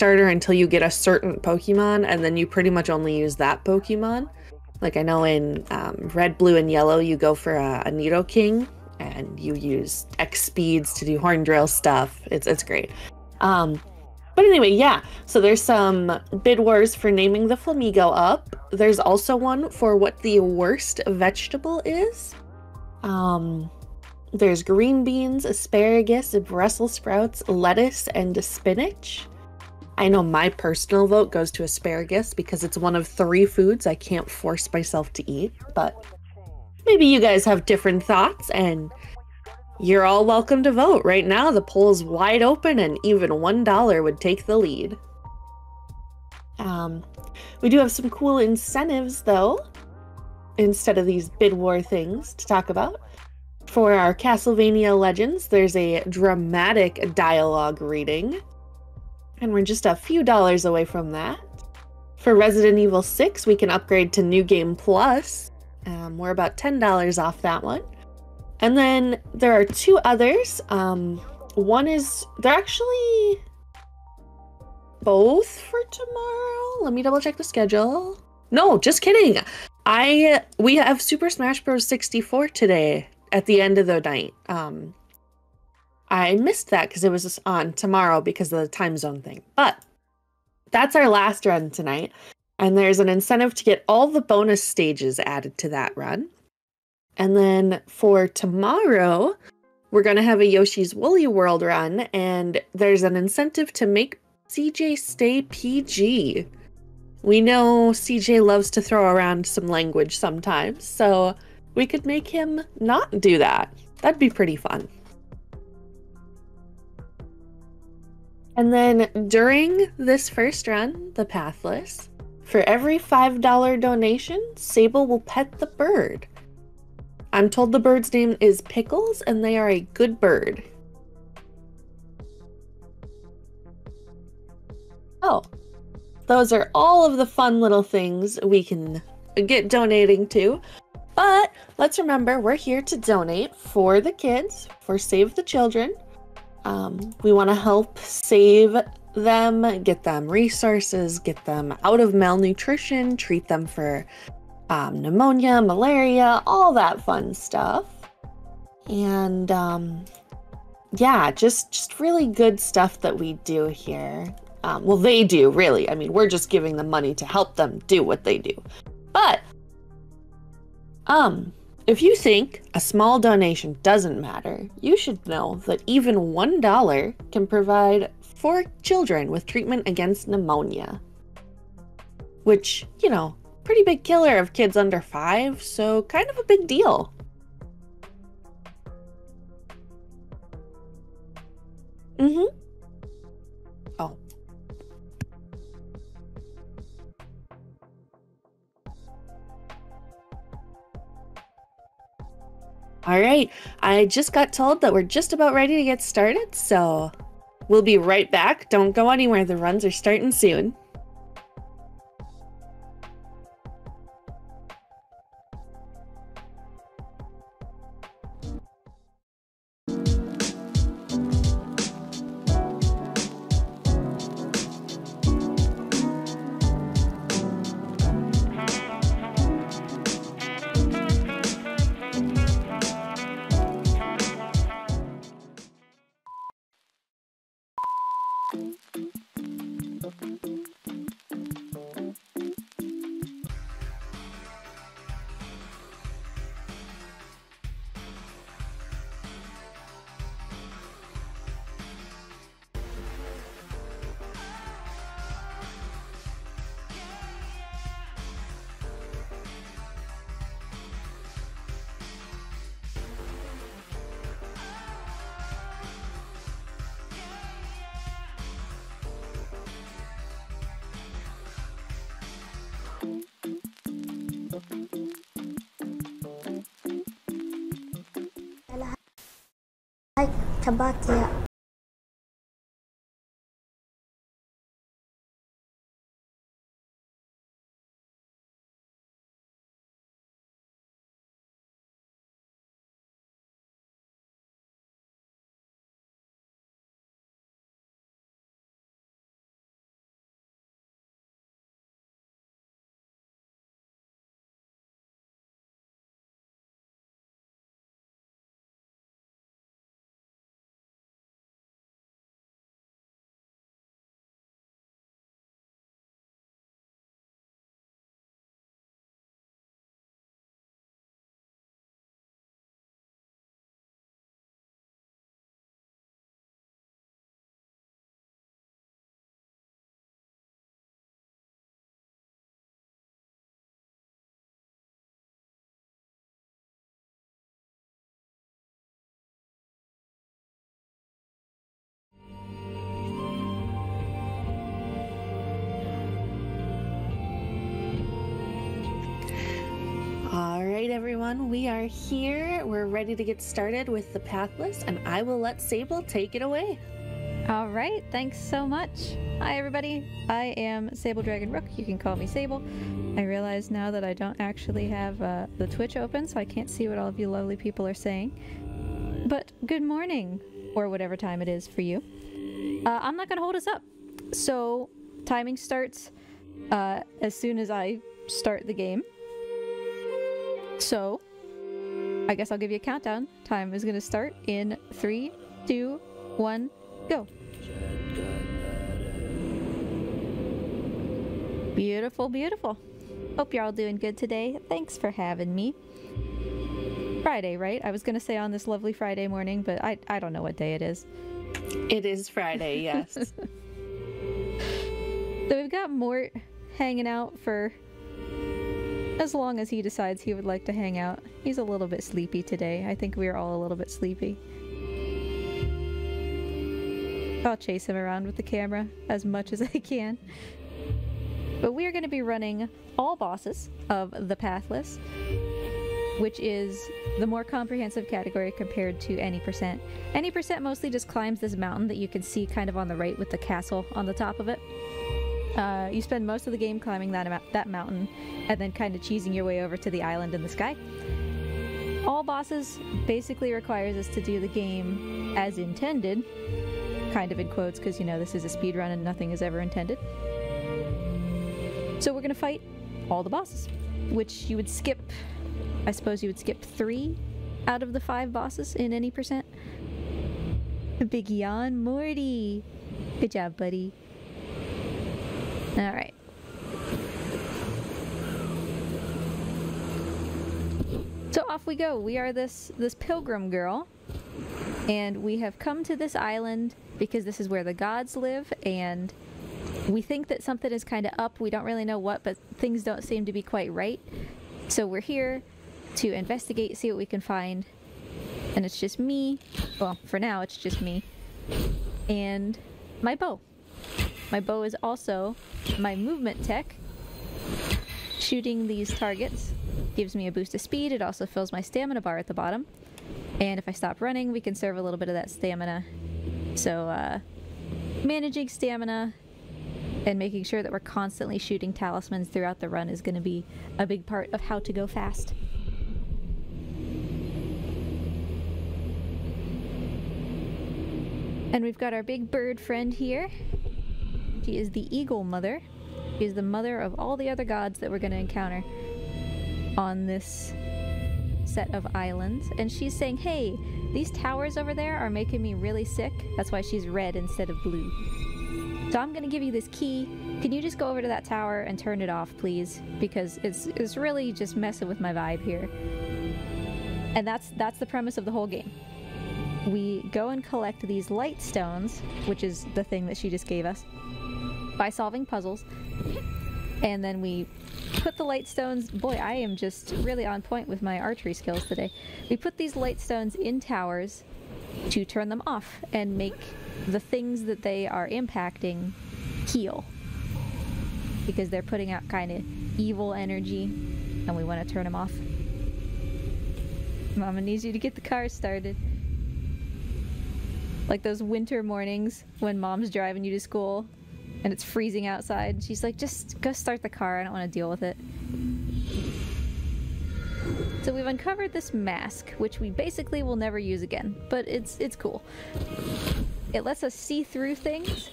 starter until you get a certain Pokemon, and then you pretty much only use that Pokemon. Like I know in Red, Blue, and Yellow, you go for a Nidoking, and you use X speeds to do horn drill stuff. It's great. But anyway, yeah. So there's some bid wars for naming the Flamigo up. There's also one for what the worst vegetable is. There's green beans, asparagus, Brussels sprouts, lettuce, and spinach. I know my personal vote goes to asparagus because it's one of 3 foods I can't force myself to eat, but maybe you guys have different thoughts and you're all welcome to vote. Right now, the poll is wide open and even $1 would take the lead. We do have some cool incentives though, instead of these bid war things to talk about. For our Castlevania Legends, there's a dramatic dialogue reading, and we're just a few dollars away from that. For Resident Evil 6, we can upgrade to New Game Plus. We're about $10 off that one. And then there are 2 others. One is, they're actually both for tomorrow. Let me double check the schedule. No, just kidding. We have Super Smash Bros. 64 today at the end of the night. I missed that because it was on tomorrow because of the time zone thing. But that's our last run tonight. And there's an incentive to get all the bonus stages added to that run. And then for tomorrow, we're going to have a Yoshi's Woolly World run. And there's an incentive to make CJ stay PG. We know CJ loves to throw around some language sometimes. So we could make him not do that. That'd be pretty fun. And then during this first run, the Pathless, for every $5 donation, Sable will pet the bird. I'm told the bird's name is Pickles, and they are a good bird. Oh, those are all of the fun little things we can get donating to. But let's remember, we're here to donate for the kids, for Save the Children. We want to help save them, get them resources, get them out of malnutrition, treat them for pneumonia, malaria, all that fun stuff. And yeah, just really good stuff that we do here. Well, they do, really. I mean, we're just giving them money to help them do what they do. But if you think a small donation doesn't matter, you should know that even $1 can provide 4 children with treatment against pneumonia. Which, you know, pretty big killer of kids under 5, so kind of a big deal. Oh. All right, I just got told that we're just about ready to get started, so we'll be right back. Don't go anywhere, the runs are starting soon. Tabatia. right, everyone, we are here. We're ready to get started with the Pathless, and I will let Sable take it away. All right, thanks so much. Hi, everybody. I am SableDragonRook. You can call me Sable. I realize now that I don't actually have the Twitch open, so I can't see what all of you lovely people are saying. But good morning, or whatever time it is for you. I'm not going to hold us up. So, timing starts as soon as I start the game. So, I guess I'll give you a countdown. Time is going to start in 3, 2, 1, go. Beautiful, beautiful. Hope you're all doing good today. Thanks for having me. Friday, right? I was going to say on this lovely Friday morning, but I don't know what day it is. It is Friday, yes. So we've got Mort hanging out for as long as he decides he would like to hang out. He's a little bit sleepy today. I think we're all a little bit sleepy. I'll chase him around with the camera as much as I can. But we are going to be running all bosses of the Pathless, which is the more comprehensive category compared to any percent. Any percent mostly just climbs this mountain that you can see kind of on the right with the castle on the top of it. You spend most of the game climbing that mountain and then kind of cheesing your way over to the island in the sky. All bosses basically requires us to do the game as intended, kind of in quotes because, you know, this is a speedrun and nothing is ever intended. So we're going to fight all the bosses, which you would skip, I suppose you would skip 3 out of the 5 bosses in any percent. Big yawn, Morty. Good job, buddy. Alright. So off we go. We are this pilgrim girl, and we have come to this island because this is where the gods live, and we think that something is kind of up. We don't really know what, but things don't seem to be quite right. So we're here to investigate, see what we can find. And it's just me. Well, for now, it's just me. And my bow. My bow is also my movement tech. Shooting these targets gives me a boost of speed. It also fills my stamina bar at the bottom. And if I stop running, we conserve a little bit of that stamina. So, managing stamina and making sure that we're constantly shooting talismans throughout the run is going to be a big part of how to go fast. And we've got our big bird friend here. She is the Eagle Mother. She is the mother of all the other gods that we're going to encounter on this set of islands. And she's saying, hey, these towers over there are making me really sick. That's why she's red instead of blue. So I'm going to give you this key. Can you just go over to that tower and turn it off, please? Because it's really just messing with my vibe here. And that's the premise of the whole game. We go and collect these light stones, which is the thing that she just gave us, by solving puzzles. And then we put the light stones... Boy, I am just really on point with my archery skills today. We put these light stones in towers to turn them off and make the things that they are impacting heal. Because they're putting out kind of evil energy, and we want to turn them off. Mama needs you to get the car started. Like those winter mornings when mom's driving you to school and it's freezing outside. She's like, just go start the car. I don't want to deal with it. So we've uncovered this mask, which we basically will never use again, but it's cool. It lets us see through things,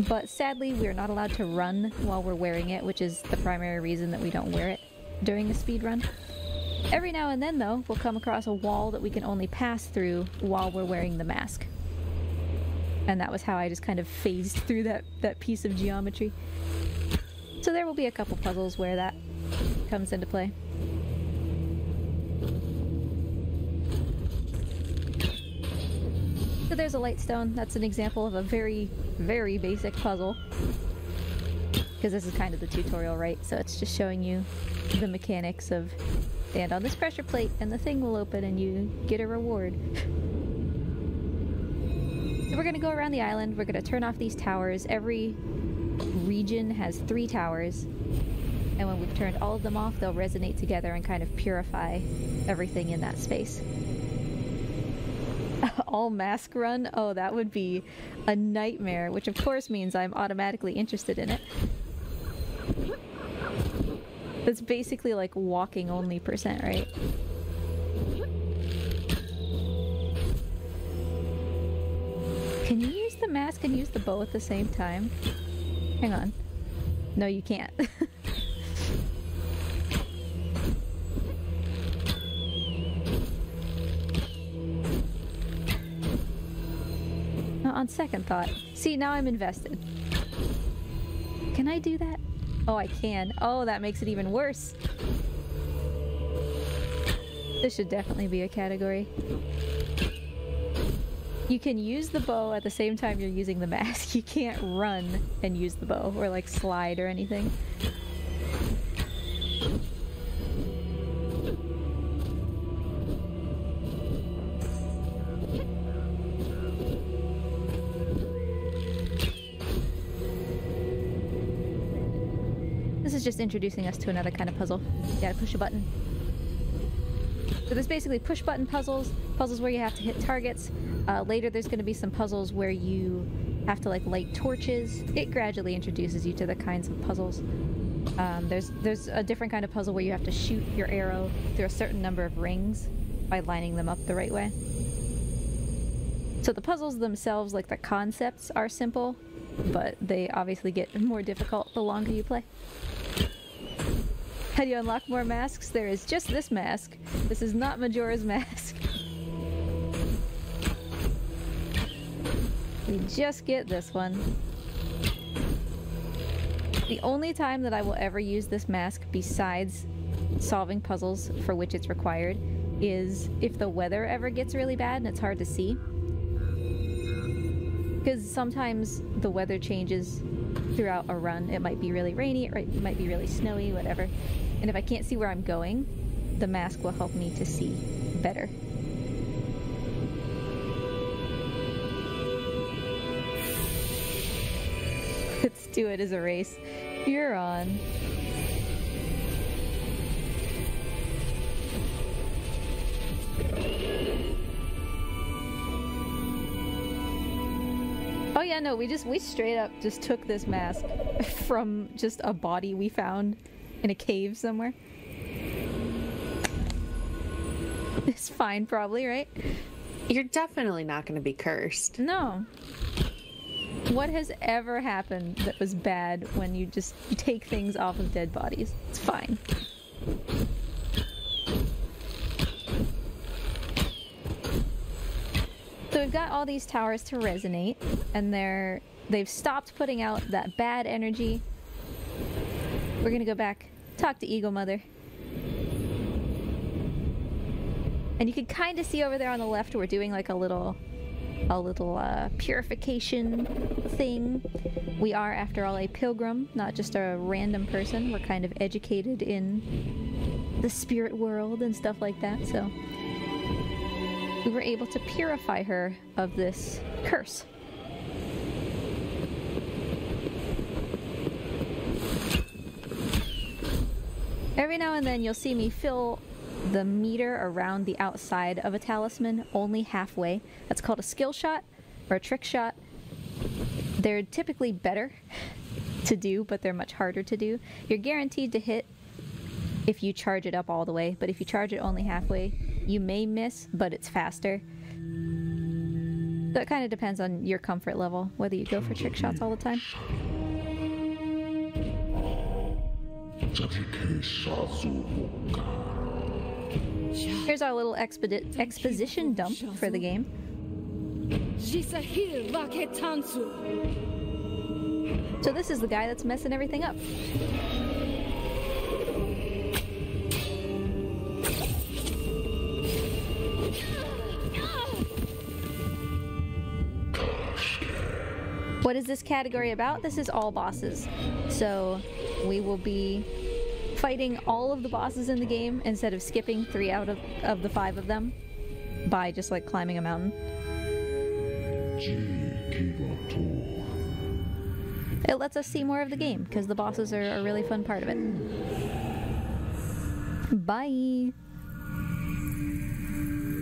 but sadly we're not allowed to run while we're wearing it, which is the primary reason that we don't wear it during the speed run. Every now and then, though, we'll come across a wall that we can only pass through while we're wearing the mask. And that was how I just kind of phased through that piece of geometry. So there will be a couple puzzles where that comes into play. So there's a light stone. That's an example of a very, very basic puzzle. Because this is kind of the tutorial, right? So it's just showing you the mechanics of stand on this pressure plate and the thing will open and you get a reward. So we're going to go around the island. We're going to turn off these towers. Every region has 3 towers. and when we've turned all of them off, they'll resonate together and kind of purify everything in that space. All mask run? Oh, that would be a nightmare, which of course means I'm automatically interested in it. That's basically like walking only %, right? Can you use the mask and use the bow at the same time? Hang on. No, you can't. On second thought. See, now I'm invested. Can I do that? Oh, I can. Oh, that makes it even worse. This should definitely be a category. You can use the bow at the same time you're using the mask. You can't run and use the bow or like slide or anything. This is just introducing us to another kind of puzzle. You gotta push a button. So there's basically push button puzzles, puzzles where you have to hit targets. Later there's going to be some puzzles where you have to like light torches. It gradually introduces you to the kinds of puzzles. There's a different kind of puzzle where you have to shoot your arrow through a certain number of rings by lining them up the right way. So the puzzles themselves, like the concepts, are simple, but they obviously get more difficult the longer you play. How do you unlock more masks? There is just this mask. This is not Majora's Mask. We just get this one. The only time that I will ever use this mask besides solving puzzles for which it's required is if the weather ever gets really bad and it's hard to see. Because sometimes the weather changes throughout a run. It might be really rainy, or it might be really snowy, whatever. And if I can't see where I'm going, the mask will help me to see better. Let's do it as a race. You're on. Oh yeah, no, we straight up just took this mask from just a body we found in a cave somewhere. It's fine, probably, right? You're definitely not going to be cursed. No. What has ever happened that was bad when you just take things off of dead bodies? It's fine. So we've got all these towers to resonate, and they've stopped putting out that bad energy. We're gonna go back, talk to Eagle Mother. And you can kind of see over there on the left we're doing like a little purification thing. We are, after all, a pilgrim, not just a random person. We're kind of educated in the spirit world and stuff like that, so we were able to purify her of this curse. Every now and then you'll see me fill the meter around the outside of a talisman only halfway. That's called a skill shot or a trick shot. They're typically better to do, but they're much harder to do. You're guaranteed to hit if you charge it up all the way, but if you charge it only halfway, you may miss, but it's faster. So it kind of depends on your comfort level, whether you go for trick shots all the time. Here's our little exposition dump for the game. So this is the guy that's messing everything up. What is this category about? This is all bosses. So we will be fighting all of the bosses in the game instead of skipping 3 out of the 5 of them by just like climbing a mountain. It lets us see more of the game, because the bosses are a really fun part of it. Bye!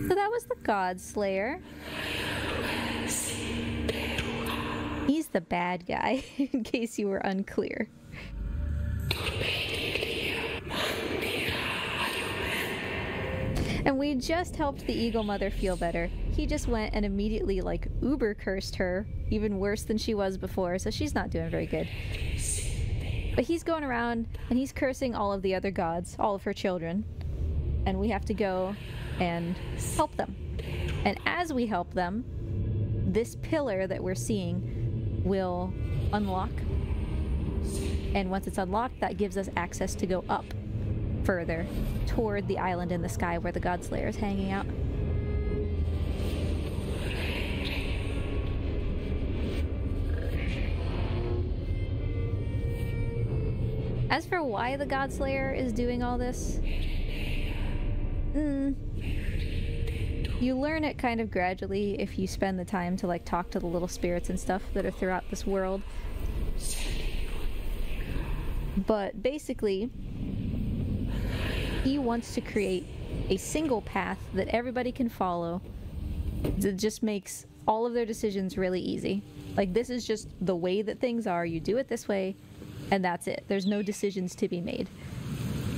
So that was the God Slayer. He's the bad guy, in case you were unclear. And we just helped the Eagle Mother feel better. He just went and immediately, like, uber cursed her, even worse than she was before, so she's not doing very good. But he's going around, and he's cursing all of the other gods, all of her children. And we have to go and help them. And as we help them, this pillar that we're seeing will unlock. And once it's unlocked, that gives us access to go up further toward the island in the sky where the God Slayer is hanging out. As for why the God Slayer is doing all this, you learn it kind of gradually if you spend the time to like talk to the little spirits and stuff that are throughout this world. But basically, he wants to create a single path that everybody can follow that just makes all of their decisions really easy. Like, this is just the way that things are. You do it this way, and that's it. There's no decisions to be made.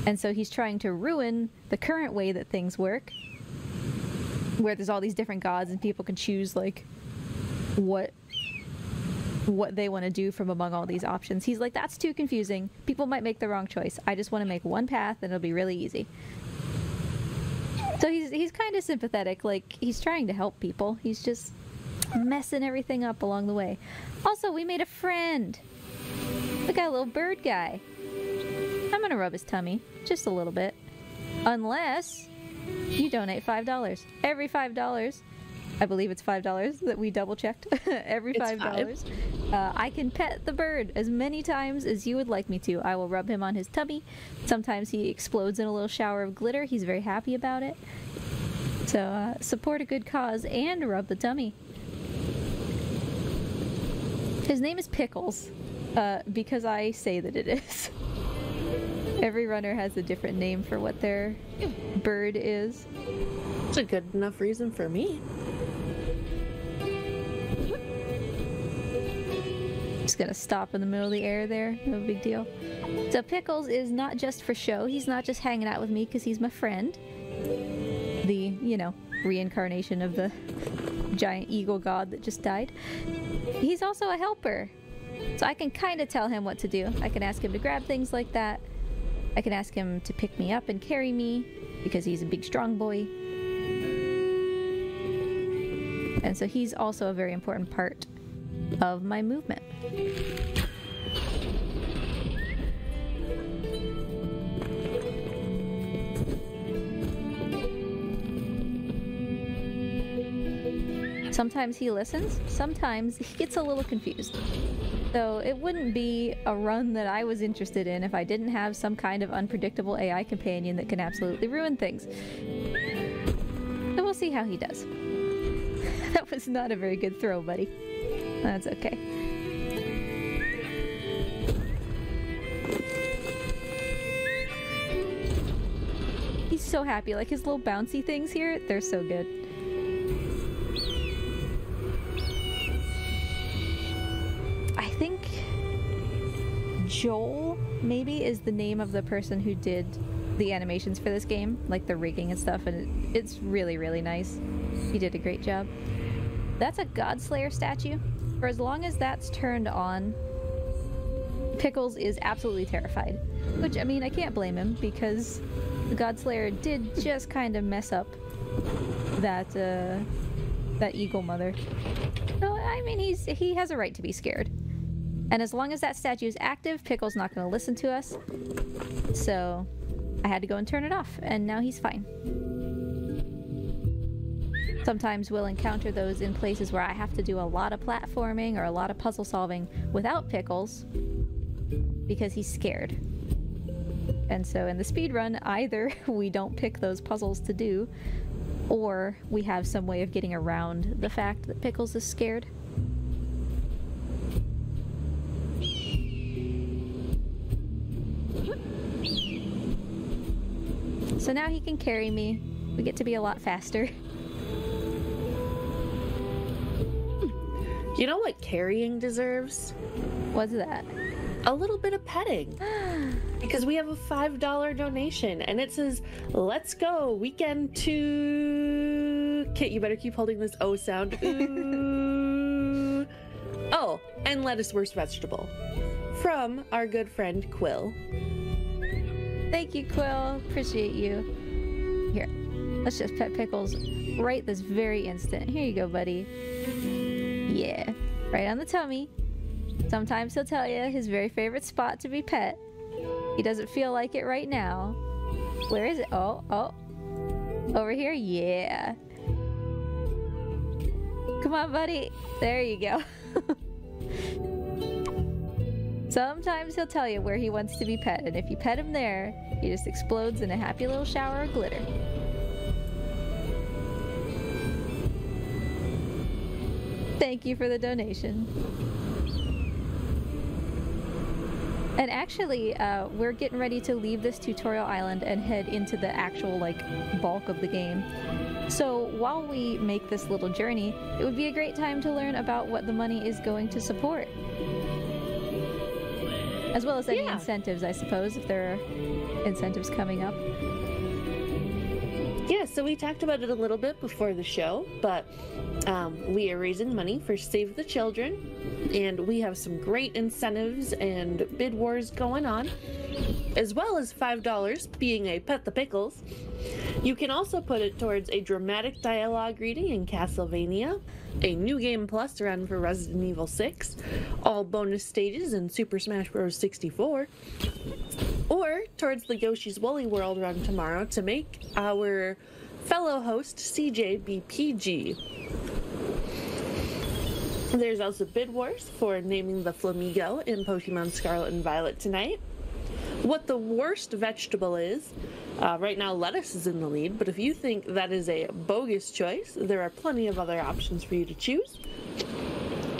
And so he's trying to ruin the current way that things work, where there's all these different gods and people can choose, like, what they want to do from among all these options. He's like, that's too confusing. People might make the wrong choice. I just want to make one path and it'll be really easy. So he's kind of sympathetic. Like, he's trying to help people. He's just messing everything up along the way. Also, we made a friend. Look at a little bird guy. I'm gonna rub his tummy just a little bit. Unless you donate $5. Every $5, I believe it's $5 that we double checked. Every $5, I can pet the bird as many times as you would like me to. I will rub him on his tummy. Sometimes he explodes in a little shower of glitter. He's very happy about it. So support a good cause and rub the tummy. His name is Pickles, because I say that it is. Every runner has a different name for what their bird is. It's a good enough reason for me. Just gonna stop in the middle of the air there, no big deal. So Pickles is not just for show. He's not just hanging out with me because he's my friend. The, you know, reincarnation of the giant eagle god that just died. He's also a helper. So I can kind of tell him what to do. I can ask him to grab things like that. I can ask him to pick me up and carry me because he's a big strong boy. And so he's also a very important part of my movement. Sometimes he listens, sometimes he gets a little confused. So it wouldn't be a run that I was interested in if I didn't have some kind of unpredictable AI companion that can absolutely ruin things. So we'll see how he does. That was not a very good throw, buddy. That's okay. He's so happy. Like, his little bouncy things here, they're so good. I think Joel, maybe, is the name of the person who did the animations for this game, like the rigging and stuff, and it's really, really nice. He did a great job. That's a God Slayer statue. For as long as that's turned on, Pickles is absolutely terrified. Which, I mean, I can't blame him, because the God Slayer did just kind of mess up that eagle mother. So, I mean, he has a right to be scared. And as long as that statue is active, Pickle's not going to listen to us. So I had to go and turn it off, and now he's fine. Sometimes we'll encounter those in places where I have to do a lot of platforming or a lot of puzzle solving without Pickles because he's scared. And so in the speedrun, either we don't pick those puzzles to do, or we have some way of getting around the fact that Pickles is scared. So now he can carry me. We get to be a lot faster. You know what carrying deserves? What's that? A little bit of petting. Because we have a $5 donation and it says, let's go, weekend to... Kit, you better keep holding this O sound. Ooh. Oh, and lettuce worst vegetable. From our good friend Quill. Thank you, Quill. Appreciate you. Here, let's just pet Pickles right this very instant. Here you go, buddy. Yeah, right on the tummy. Sometimes he'll tell you his very favorite spot to be pet. He doesn't feel like it right now. Where is it? Oh, oh. Over here? Yeah. Come on, buddy. There you go. Sometimes he'll tell you where he wants to be pet, and if you pet him there, he just explodes in a happy little shower of glitter. Thank you for the donation. And actually, we're getting ready to leave this tutorial island and head into the actual, like, bulk of the game. So while we make this little journey, it would be a great time to learn about what the money is going to support. As well as any incentives, I suppose, if there are incentives coming up. Yeah, so we talked about it a little bit before the show, but we are raising money for Save the Children, and we have some great incentives and bid wars going on, as well as $5 being a Pet the Pickles. You can also put it towards a dramatic dialogue reading in Castlevania, a New Game Plus run for Resident Evil 6, all bonus stages in Super Smash Bros. 64, or towards the Yoshi's Woolly World run tomorrow to make our fellow host CJ be PG. There's also bid wars for naming the Flamigo in Pokemon Scarlet and Violet tonight. What the worst vegetable is, right now lettuce is in the lead, but if you think that is a bogus choice, there are plenty of other options for you to choose.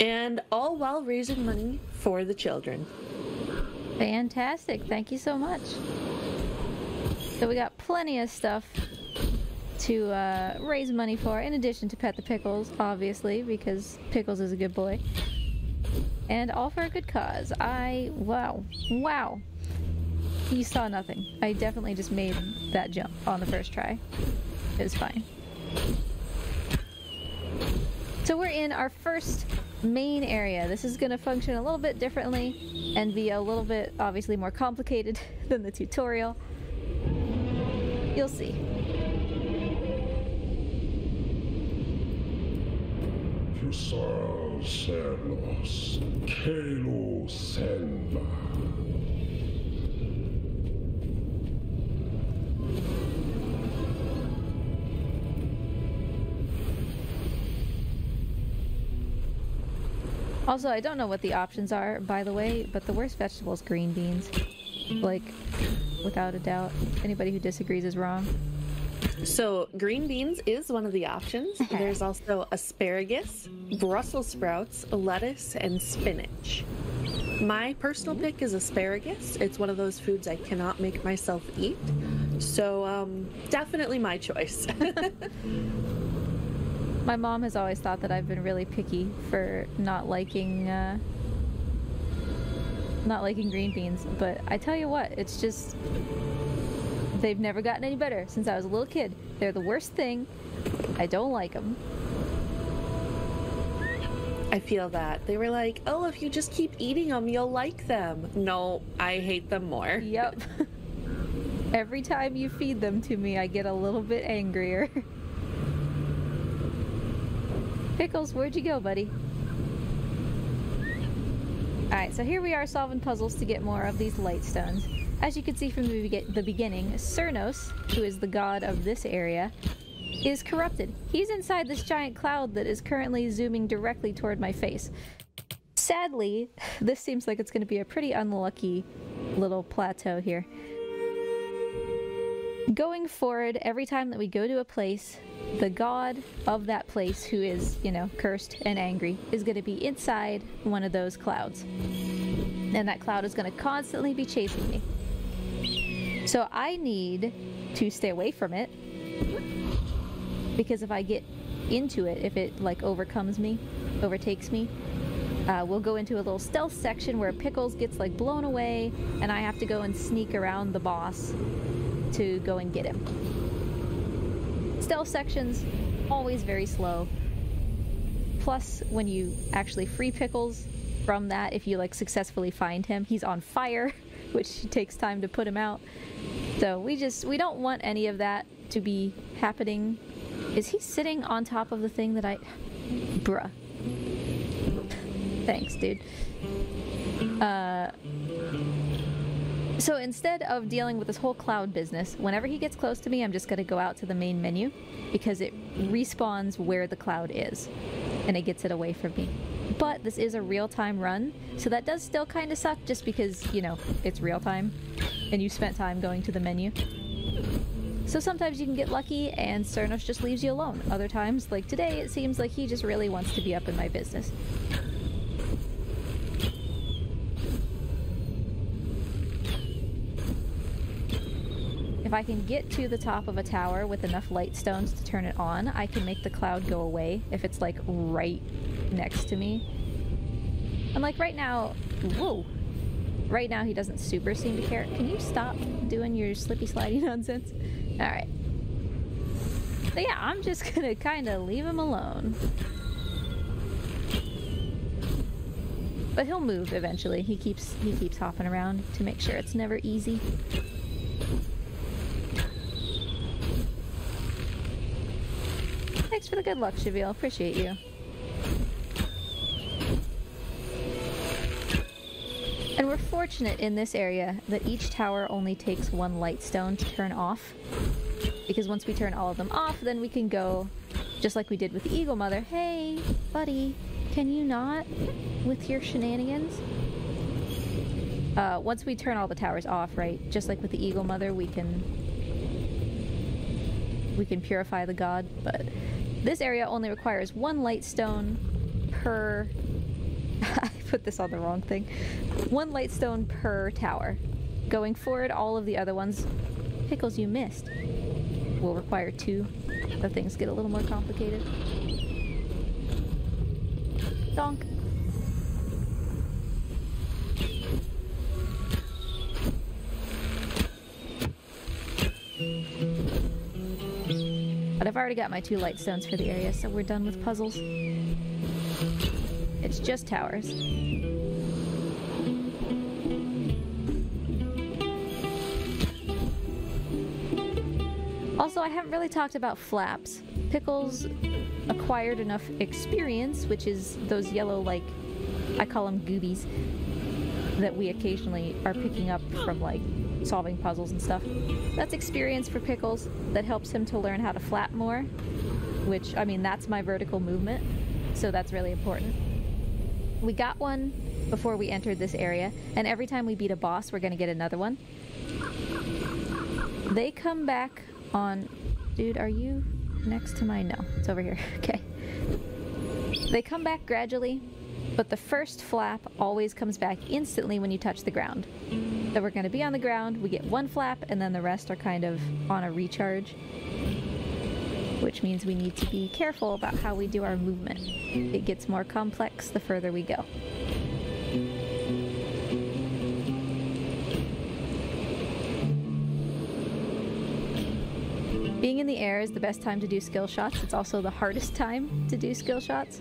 And all while raising money for the children. Fantastic, thank you so much. So we got plenty of stuff to raise money for, in addition to Pet the Pickles, obviously, because Pickles is a good boy. And all for a good cause. Wow. You saw nothing. I definitely just made that jump on the first try. It was fine. So we're in our first main area. This is going to function a little bit differently and be a little bit, obviously, more complicated than the tutorial. You'll see. Also, I don't know what the options are, by the way, but the worst vegetable is green beans. Like, without a doubt. Anybody who disagrees is wrong. So, green beans is one of the options. There's also asparagus, Brussels sprouts, lettuce, and spinach. My personal pick is asparagus. It's one of those foods I cannot make myself eat. So, definitely my choice. My mom has always thought that I've been really picky for not liking green beans, but I tell you what, it's just, they've never gotten any better since I was a little kid. They're the worst thing. I don't like them. I feel that. They were like, oh, if you just keep eating them, you'll like them. No, I hate them more. Yep. Every time you feed them to me, I get a little bit angrier. Pickles, where'd you go, buddy? Alright, so here we are solving puzzles to get more of these light stones. As you can see from the beginning, Cernos, who is the god of this area, is corrupted. He's inside this giant cloud that is currently zooming directly toward my face. Sadly, this seems like it's going to be a pretty unlucky little plateau here. Going forward, every time that we go to a place, the god of that place, who is, you know, cursed and angry, is going to be inside one of those clouds. And that cloud is going to constantly be chasing me. So I need to stay away from it, because if I get into it, if it like overtakes me, we'll go into a little stealth section where Pickles gets like blown away, and I have to go and sneak around the boss to go and get him. Stealth sections, always very slow. Plus, when you actually free Pickles from that, if you like successfully find him, he's on fire, which takes time to put him out. So we don't want any of that to be happening. Is he sitting on top of the thing that I... Bruh. Thanks, dude. So instead of dealing with this whole cloud business, whenever he gets close to me, I'm just gonna go out to the main menu, because it respawns where the cloud is, and it gets it away from me. But this is a real-time run, so that does still kind of suck, just because, you know, it's real-time, and you spent time going to the menu. So sometimes you can get lucky, and Cernos just leaves you alone. Other times, like today, it seems like he just really wants to be up in my business. If I can get to the top of a tower with enough light stones to turn it on, I can make the cloud go away if it's like right next to me. And like right now, whoa! Right now he doesn't super seem to care. Can you stop doing your slippy slidey nonsense? Alright. So yeah, I'm just gonna kinda leave him alone. But he'll move eventually. He keeps hopping around to make sure it's never easy. Thanks for the good luck, Shavil. Appreciate you. And we're fortunate in this area that each tower only takes one light stone to turn off. Because once we turn all of them off, then we can go, just like we did with the Eagle Mother. Hey, buddy, can you not with your shenanigans? Once we turn all the towers off, right, just like with the Eagle Mother, we can purify the god, but this area only requires one light stone per... I put this on the wrong thing. One light stone per tower. Going forward, all of the other ones, Pickles, you missed, will require 2. The things get a little more complicated. Donk. But I've already got my 2 light stones for the area, so we're done with puzzles. It's just towers. Also, I haven't really talked about flaps. Pickles acquired enough experience, which is those yellow, like, I call them goobies, that we occasionally are picking up from, like, solving puzzles and stuff. That's experience for Pickles that helps him to learn how to flap more, which, I mean, that's my vertical movement, so that's really important. We got one before we entered this area, and every time we beat a boss, we're gonna get another one. They come back on... Dude, are you next to my... No, it's over here. Okay. They come back gradually, but the first flap always comes back instantly when you touch the ground. So we're gonna be on the ground, we get 1 flap, and then the rest are kind of on a recharge. Which means we need to be careful about how we do our movement. It gets more complex the further we go. Being in the air is the best time to do skill shots. It's also the hardest time to do skill shots,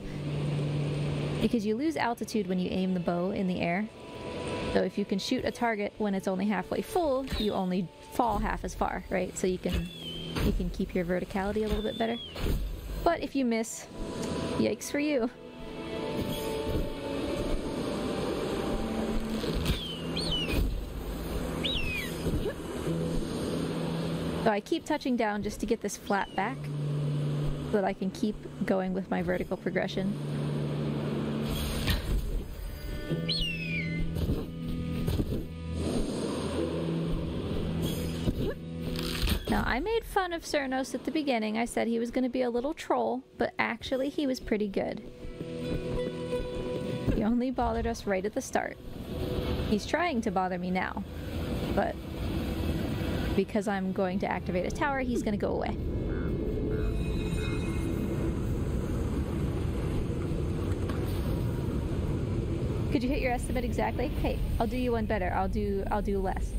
because you lose altitude when you aim the bow in the air. So if you can shoot a target when it's only halfway full, you only fall half as far, right? So you can keep your verticality a little bit better. But if you miss, yikes for you. So I keep touching down just to get this flat back, so that I can keep going with my vertical progression. Now, I made fun of Cernos at the beginning. I said he was going to be a little troll, but actually he was pretty good. He only bothered us right at the start. He's trying to bother me now, but because I'm going to activate a tower, he's going to go away. Could you hit your estimate exactly? Hey, I'll do you one better. I'll do less.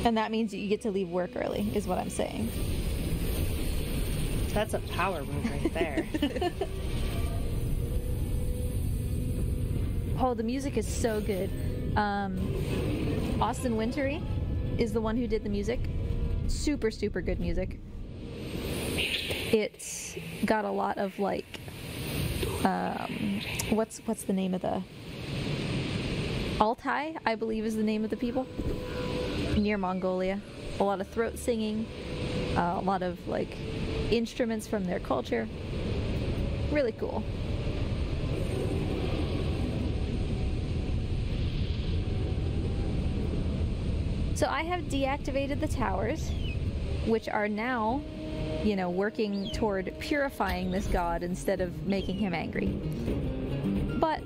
And that means you get to leave work early, is what I'm saying. That's a power move right there. Oh, the music is so good. Austin Wintory is the one who did the music. Super, super good music. It's got a lot of like, what's the name of the... Altai, I believe is the name of the people. Near Mongolia. A lot of throat singing. A lot of like instruments from their culture. Really cool. So I have deactivated the towers, which are now, you know, working toward purifying this god instead of making him angry. But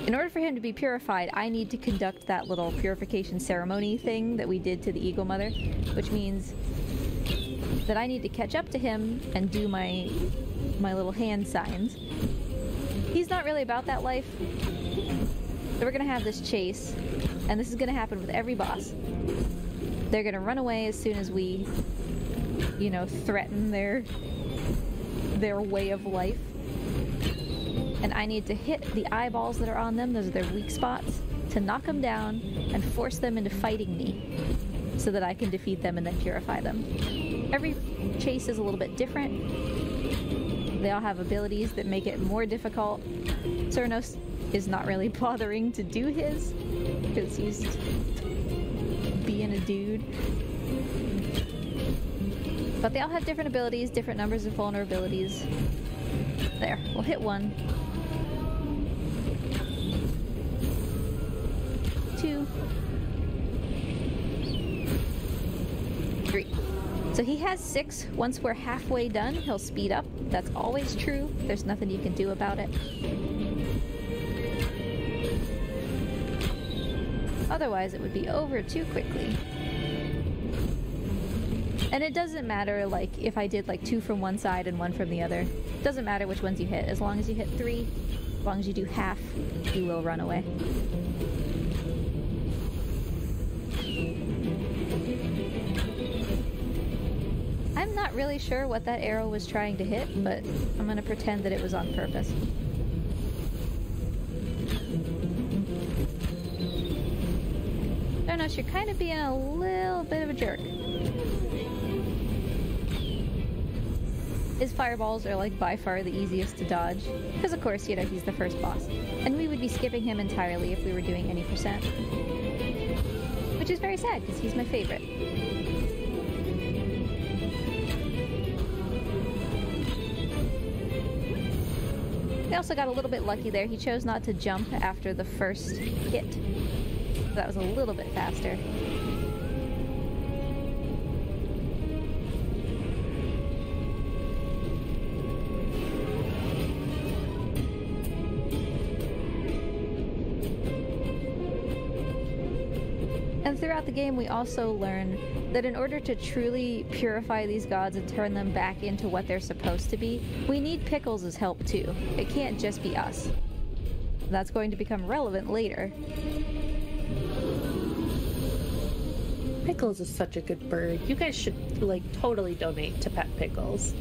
in order for him to be purified, I need to conduct that little purification ceremony thing that we did to the Eagle Mother, which means that I need to catch up to him and do my little hand signs. He's not really about that life. So we're gonna have this chase, and this is gonna happen with every boss. They're gonna run away as soon as we, you know, threaten their way of life. And I need to hit the eyeballs that are on them, those are their weak spots, to knock them down and force them into fighting me so that I can defeat them and then purify them. Every chase is a little bit different. They all have abilities that make it more difficult. Cernos is not really bothering to do his because he's being a dude. But they all have different abilities, different numbers of vulnerabilities. There, we'll hit one. 2. 3. So he has 6. Once we're halfway done, he'll speed up. That's always true. There's nothing you can do about it. Otherwise, it would be over too quickly. And it doesn't matter, like, if I did, like, 2 from one side and 1 from the other. It doesn't matter which ones you hit. As long as you hit 3, as long as you do half, you will run away. I'm not really sure what that arrow was trying to hit, but I'm gonna pretend that it was on purpose. Jonas, you're kind of being a little bit of a jerk. His fireballs are like by far the easiest to dodge, because of course, you know, he's the first boss. And we would be skipping him entirely if we were doing any percent. Which is very sad, because he's my favorite. They also got a little bit lucky there. He chose not to jump after the first hit. So that was a little bit faster. And throughout the game, we also learn that in order to truly purify these gods and turn them back into what they're supposed to be, we need Pickles' help too. It can't just be us. That's going to become relevant later. Pickles is such a good bird. You guys should, like, totally donate to Pet Pickles.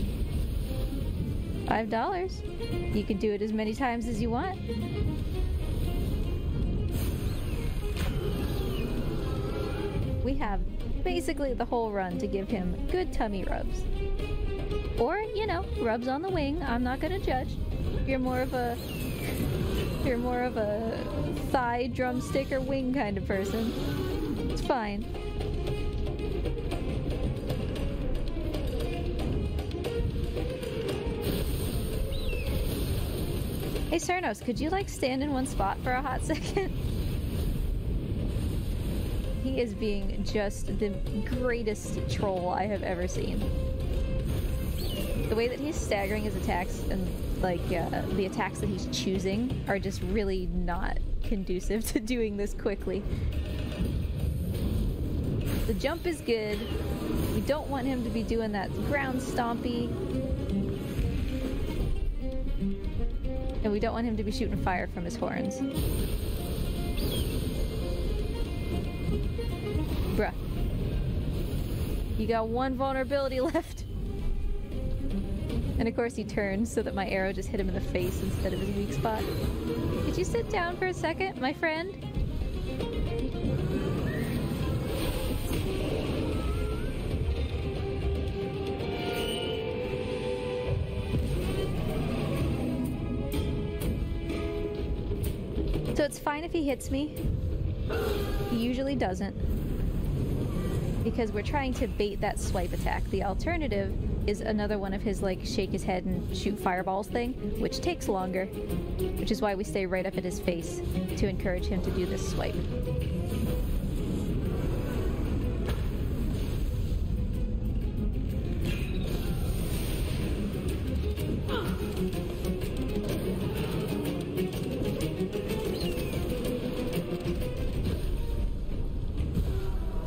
$5. You can do it as many times as you want. We have basically the whole run to give him good tummy rubs. Or, you know, rubs on the wing. I'm not gonna judge. You're more of a thigh, drumstick, or wing kind of person. It's fine. Hey Cernos, could you like stand in one spot for a hot second? He is being just the greatest troll I have ever seen. The way that he's staggering his attacks and like the attacks that he's choosing are just really not conducive to doing this quickly. The jump is good. We don't want him to be doing that ground stompy. And we don't want him to be shooting fire from his horns. Bruh. You got one vulnerability left. And of course he turns so that my arrow just hit him in the face instead of his weak spot. Could you sit down for a second, my friend? So it's fine if he hits me. He usually doesn't. Because we're trying to bait that swipe attack. The alternative is another one of his like shake his head and shoot fireballs thing, which takes longer. Which is why we stay right up at his face to encourage him to do this swipe.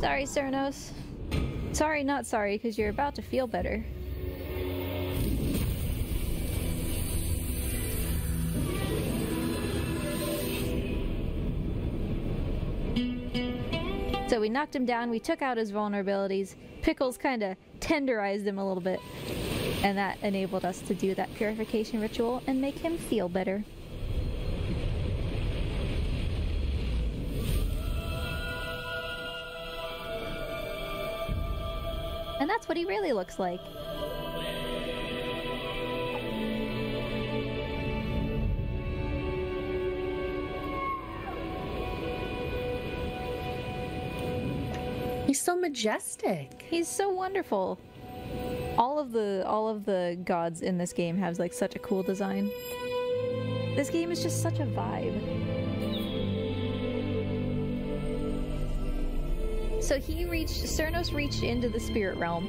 Sorry, Cernos. Sorry, not sorry, because you're about to feel better. So we knocked him down, we took out his vulnerabilities. Pickles kind of tenderized him a little bit. And that enabled us to do that purification ritual and make him feel better. And that's what he really looks like. He's so majestic. He's so wonderful. All of the gods in this game have like such a cool design. This game is just such a vibe. So Cernos reached into the spirit realm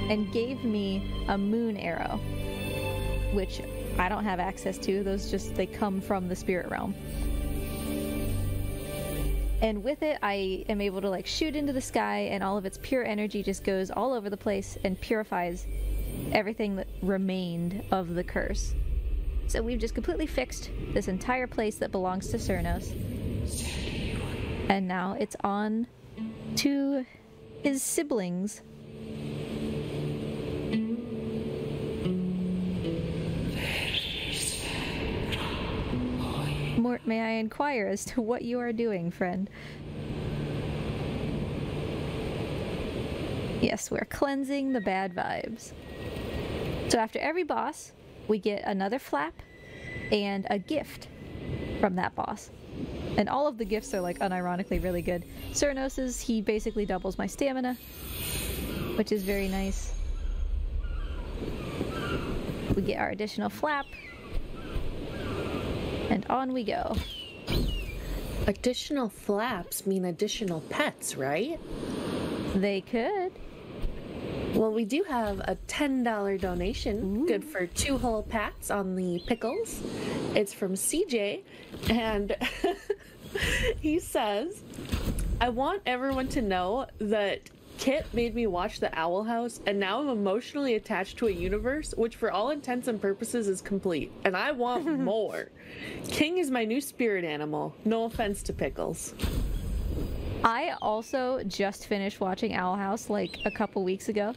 and gave me a moon arrow, which I don't have access to. Those they come from the spirit realm. And with it, I am able to like shoot into the sky, and all of its pure energy just goes all over the place and purifies everything that remained of the curse. So we've just completely fixed this entire place that belongs to Cernos. And now it's on to his siblings. Mort, may I inquire as to what you are doing, friend? Yes, we're cleansing the bad vibes. So after every boss, we get another flap and a gift from that boss. And all of the gifts are like unironically really good. Cernos's, he basically doubles my stamina, which is very nice. We get our additional flap. And on we go. Additional flaps mean additional pets, right? They could. Well, we do have a $10 donation. Ooh. Good for 2 whole pats on the pickles. It's from CJ, and he says, I want everyone to know that Kit made me watch The Owl House, and now I'm emotionally attached to a universe which for all intents and purposes is complete, and I want more. King is my new spirit animal. No offense to Pickles. I also just finished watching Owl House like a couple weeks ago,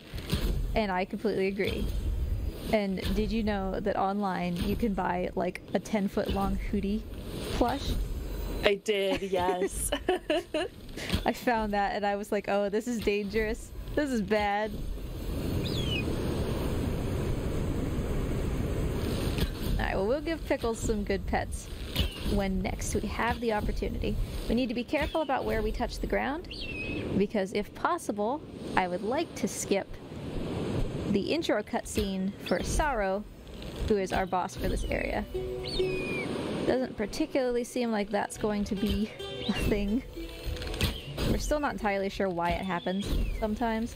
and I completely agree. And did you know that online you can buy like a 10-foot long Hootie plush? I did, yes. I found that and I was like, oh, this is dangerous. This is bad. Alright, well, we'll give Pickles some good pets when next we have the opportunity. We need to be careful about where we touch the ground, because if possible, I would like to skip the intro cutscene for Sorrow, who is our boss for this area. Doesn't particularly seem like that's going to be a thing. We're still not entirely sure why it happens sometimes.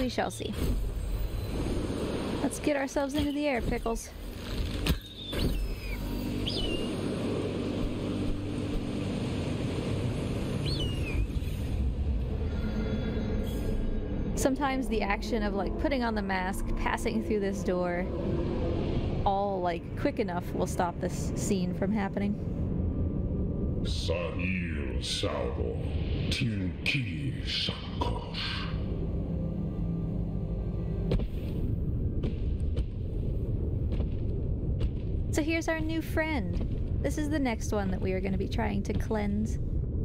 We shall see. Let's get ourselves into the air, Pickles. Sometimes the action of like putting on the mask, passing through this door, all like quick enough will stop this scene from happening. Sahil Salvo, Tinki Sakosh. So here's our new friend. This is the next one that we are going to be trying to cleanse.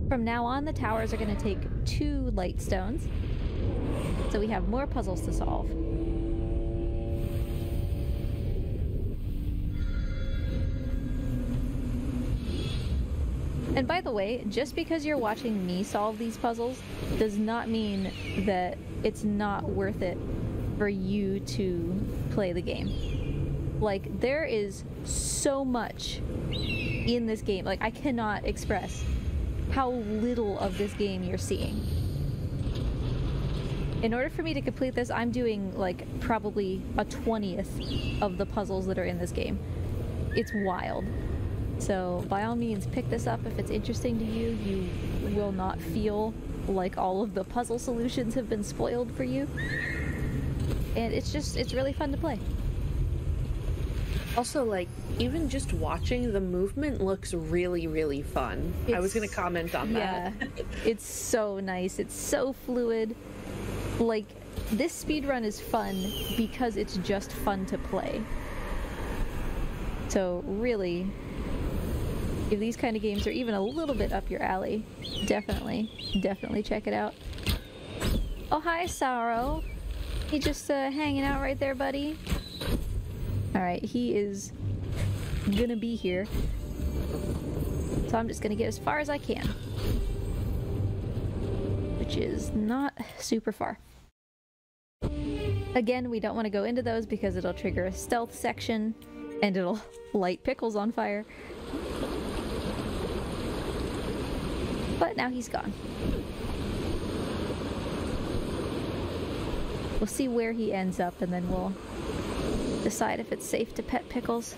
From now on, the towers are going to take 2 light stones. So we have more puzzles to solve. And by the way, just because you're watching me solve these puzzles does not mean that it's not worth it for you to play the game. Like, there is so much in this game. Like, I cannot express how little of this game you're seeing. In order for me to complete this, I'm doing like probably a 20th of the puzzles that are in this game. It's wild. So by all means, pick this up if it's interesting to you. You will not feel like all of the puzzle solutions have been spoiled for you. And it's really fun to play. Also, like, even just watching the movement looks really, really fun. I was going to comment on that. Yeah, it's so nice. It's so fluid. Like, this speedrun is fun because it's just fun to play. So really, if these kind of games are even a little bit up your alley, definitely check it out. Oh, hi, Sorrow. You just hanging out right there, buddy? Alright, he is gonna be here. So I'm just gonna get as far as I can. Which is not super far. Again, we don't want to go into those because it'll trigger a stealth section and it'll light Pickles on fire. But now he's gone. We'll see where he ends up and then we'll decide if it's safe to pet Pickles.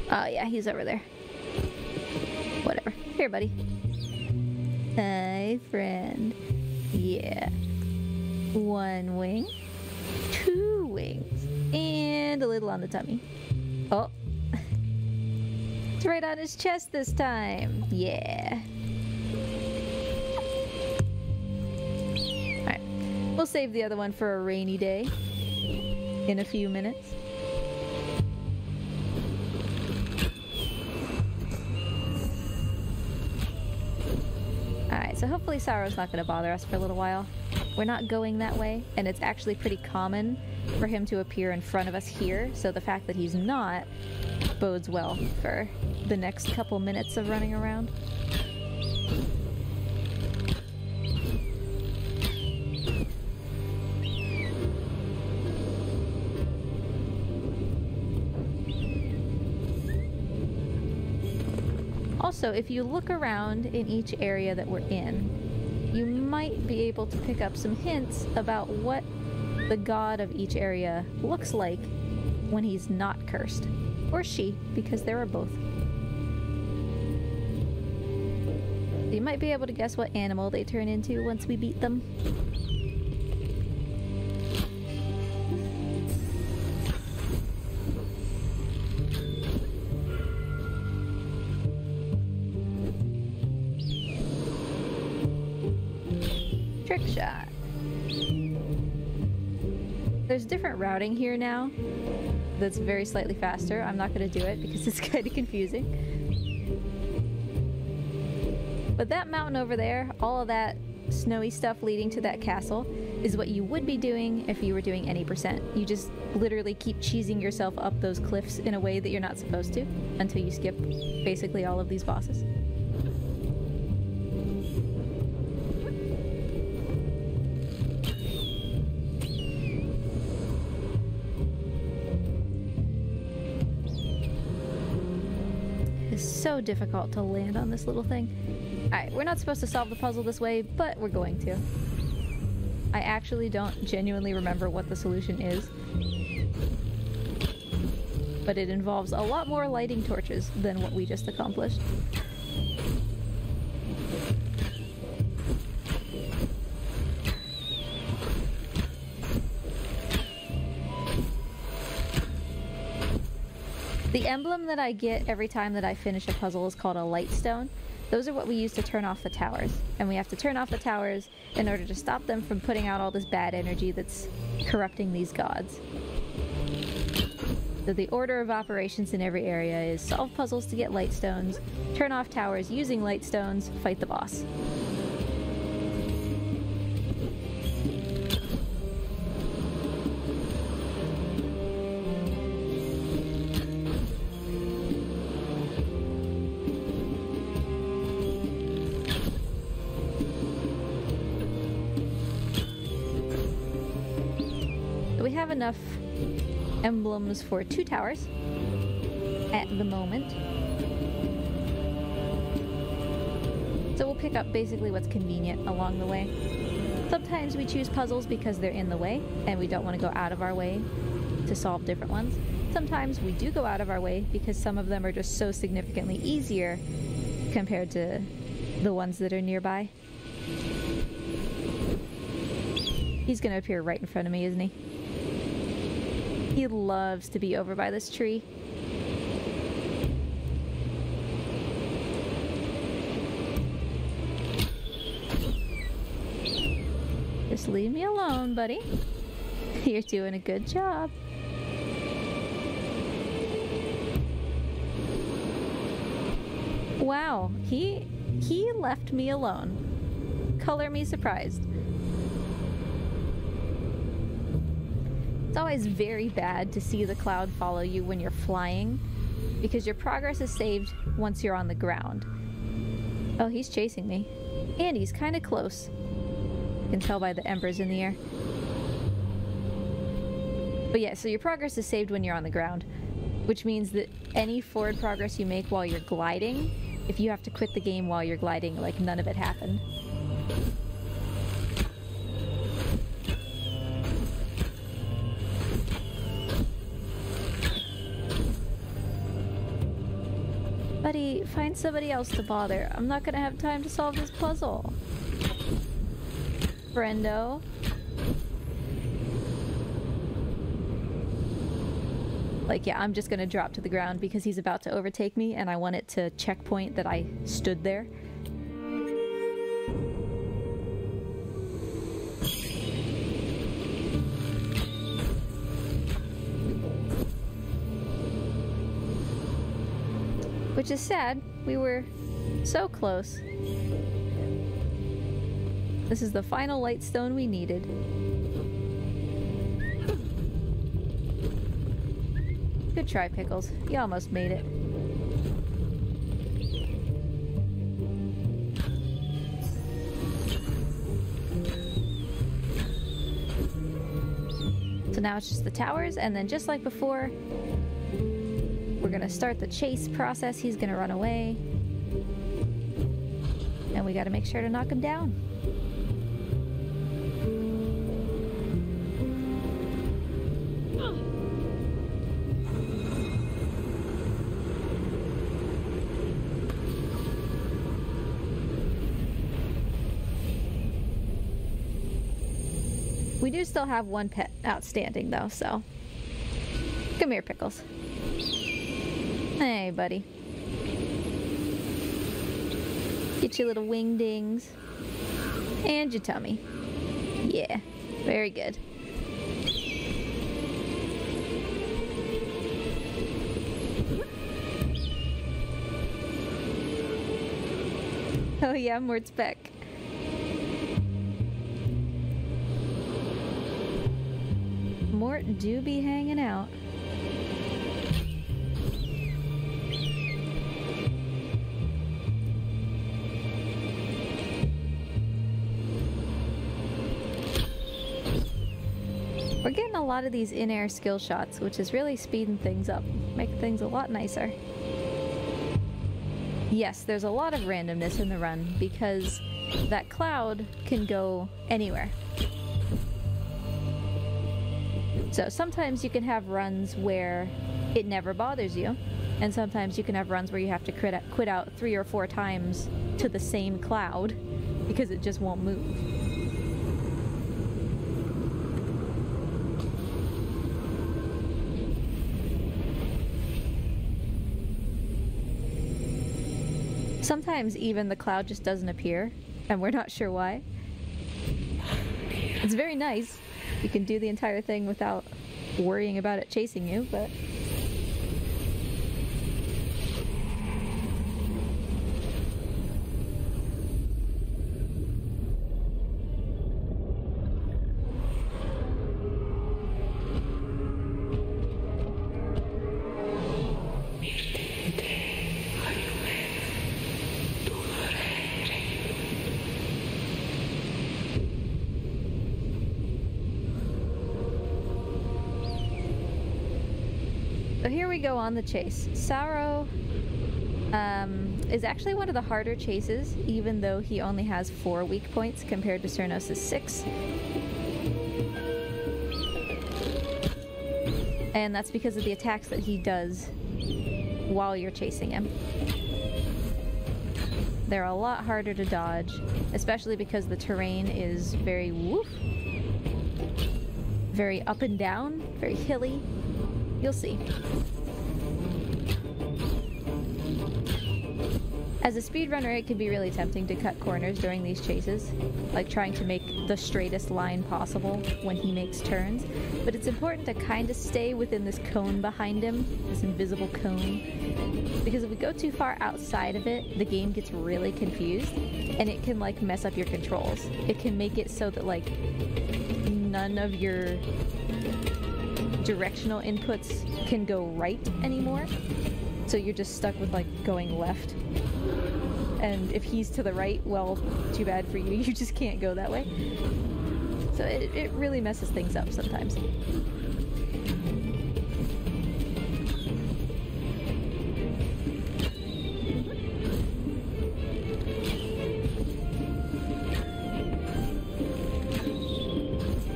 Oh yeah, he's over there. Whatever. Here, buddy. Hi, friend. Yeah. 1 wing. 2 wings. And a little on the tummy. Oh. It's right on his chest this time. Yeah. Alright. We'll save the other one for a rainy day. In a few minutes. Alright, so hopefully Sorrow's not going to bother us for a little while. We're not going that way, and it's actually pretty common for him to appear in front of us here, so the fact that he's not bodes well for the next couple minutes of running around. Also, if you look around in each area that we're in, you might be able to pick up some hints about what the god of each area looks like when he's not cursed. Or she, because there are both. You might be able to guess what animal they turn into once we beat them. Trick shot. There's different routing here now that's very slightly faster. I'm not going to do it because it's kind of confusing. But that mountain over there, all of that snowy stuff leading to that castle, is what you would be doing if you were doing any percent. You just literally keep cheesing yourself up those cliffs in a way that you're not supposed to until you skip basically all of these bosses. So difficult to land on this little thing. Alright, we're not supposed to solve the puzzle this way, but we're going to. I actually don't genuinely remember what the solution is. But it involves a lot more lighting torches than what we just accomplished. The emblem that I get every time that I finish a puzzle is called a light stone. Those are what we use to turn off the towers. And we have to turn off the towers in order to stop them from putting out all this bad energy that's corrupting these gods. So the order of operations in every area is solve puzzles to get light stones, turn off towers using light stones, fight the boss. We have enough emblems for 2 towers at the moment. So we'll pick up basically what's convenient along the way. Sometimes we choose puzzles because they're in the way and we don't want to go out of our way to solve different ones. Sometimes we do go out of our way because some of them are just so significantly easier compared to the ones that are nearby. He's gonna appear right in front of me, isn't he? He loves to be over by this tree. Just leave me alone, buddy. You're doing a good job. Wow, he left me alone. Color me surprised. It's always very bad to see the cloud follow you when you're flying, because your progress is saved once you're on the ground. Oh, he's chasing me. And he's kind of close. You can tell by the embers in the air. But yeah, so your progress is saved when you're on the ground, which means that any forward progress you make while you're gliding, if you have to quit the game while you're gliding, like none of it happened. Buddy, find somebody else to bother. I'm not gonna have time to solve this puzzle. Friendo. Like, yeah, I'm just gonna drop to the ground because he's about to overtake me and I want it to checkpoint that I stood there. Which is sad. We were so close. This is the final light stone we needed. Good try, Pickles. You almost made it. So now it's just the towers, and then just like before, we're gonna start the chase process. He's gonna run away. And we gotta make sure to knock him down. We do still have one pet outstanding though, so come here, Pickles. Hey, buddy. Get your little wingdings. And your tummy. Yeah, very good. Oh yeah, Mort's back. Mort do be hanging out. We're getting a lot of these in-air skill shots, which is really speeding things up, making things a lot nicer. Yes, there's a lot of randomness in the run, because that cloud can go anywhere. So sometimes you can have runs where it never bothers you, and sometimes you can have runs where you have to quit out 3 or 4 times to the same cloud because it just won't move. Sometimes even the cloud just doesn't appear, and we're not sure why. It's very nice. You can do the entire thing without worrying about it chasing you, but... So here we go on the chase. Sauro is actually one of the harder chases, even though he only has 4 weak points compared to Cernos' 6. And that's because of the attacks that he does while you're chasing him. They're a lot harder to dodge, especially because the terrain is very woof, very up and down, very hilly. You'll see. As a speedrunner, it can be really tempting to cut corners during these chases, like trying to make the straightest line possible when he makes turns, but it's important to kind of stay within this cone behind him, this invisible cone, because if we go too far outside of it, the game gets really confused, and it can like mess up your controls. It can make it so that like none of your directional inputs can go right anymore, so you're just stuck with like going left, and if he's to the right, well, too bad for you, you just can't go that way. So it really messes things up sometimes.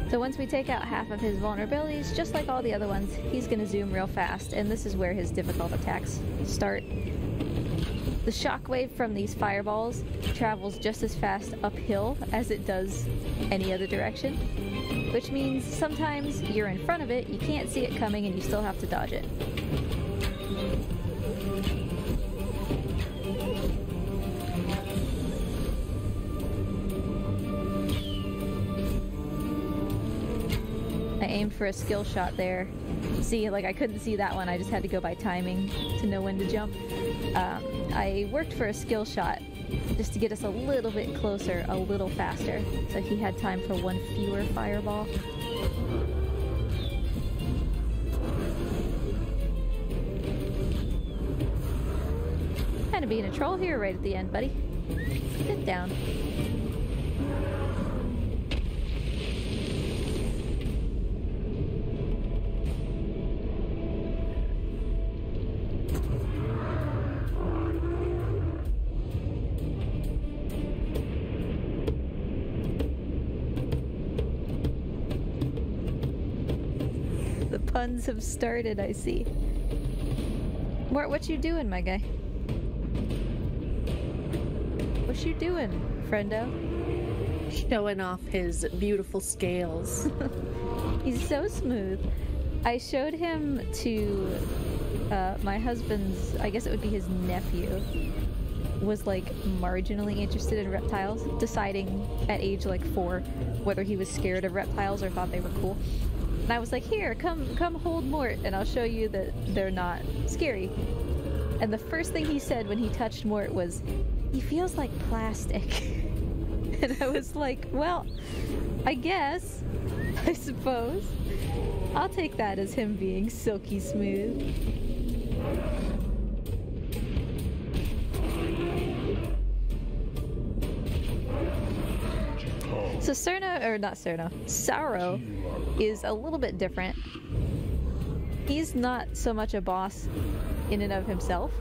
So once we take out half of his vulnerabilities, just like all the other ones, he's going to zoom real fast, and this is where his difficult attacks start. The shockwave from these fireballs travels just as fast uphill as it does any other direction, which means sometimes you're in front of it, you can't see it coming, and you still have to dodge it. I aimed for a skill shot there. See, like I couldn't see that one, I just had to go by timing to know when to jump. I worked for a skill shot just to get us a little bit closer, a little faster, so he had time for 1 fewer fireball. Kind of being a troll here right at the end, buddy. Sit down. Puns have started, I see. Mort, what you doing, my guy? What you doing, friendo? Showing off his beautiful scales. He's so smooth. I showed him to my husband's, I guess it would be his nephew, was like marginally interested in reptiles, deciding at age like 4 whether he was scared of reptiles or thought they were cool. And I was like, here, come hold Mort, and I'll show you that they're not scary. And the first thing he said when he touched Mort was, he feels like plastic. And I was like, well, I guess, I suppose. I'll take that as him being silky smooth. So Sauro is a little bit different. He's not so much a boss in and of himself.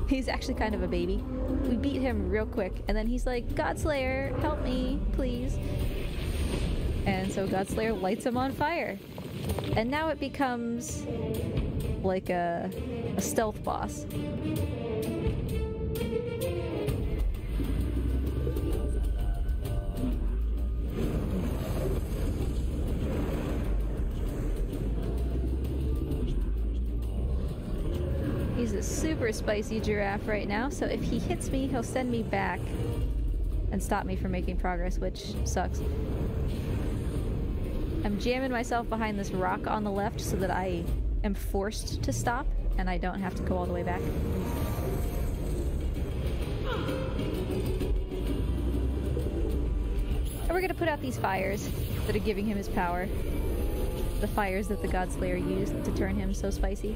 He's actually kind of a baby. We beat him real quick, and then he's like, Godslayer, help me, please. And so Godslayer lights him on fire. And now it becomes like a stealth boss. He's a super spicy giraffe right now, so if he hits me, he'll send me back and stop me from making progress, which sucks. I'm jamming myself behind this rock on the left so that I am forced to stop and I don't have to go all the way back. And we're gonna put out these fires that are giving him his power. The fires that the Godslayer used to turn him so spicy.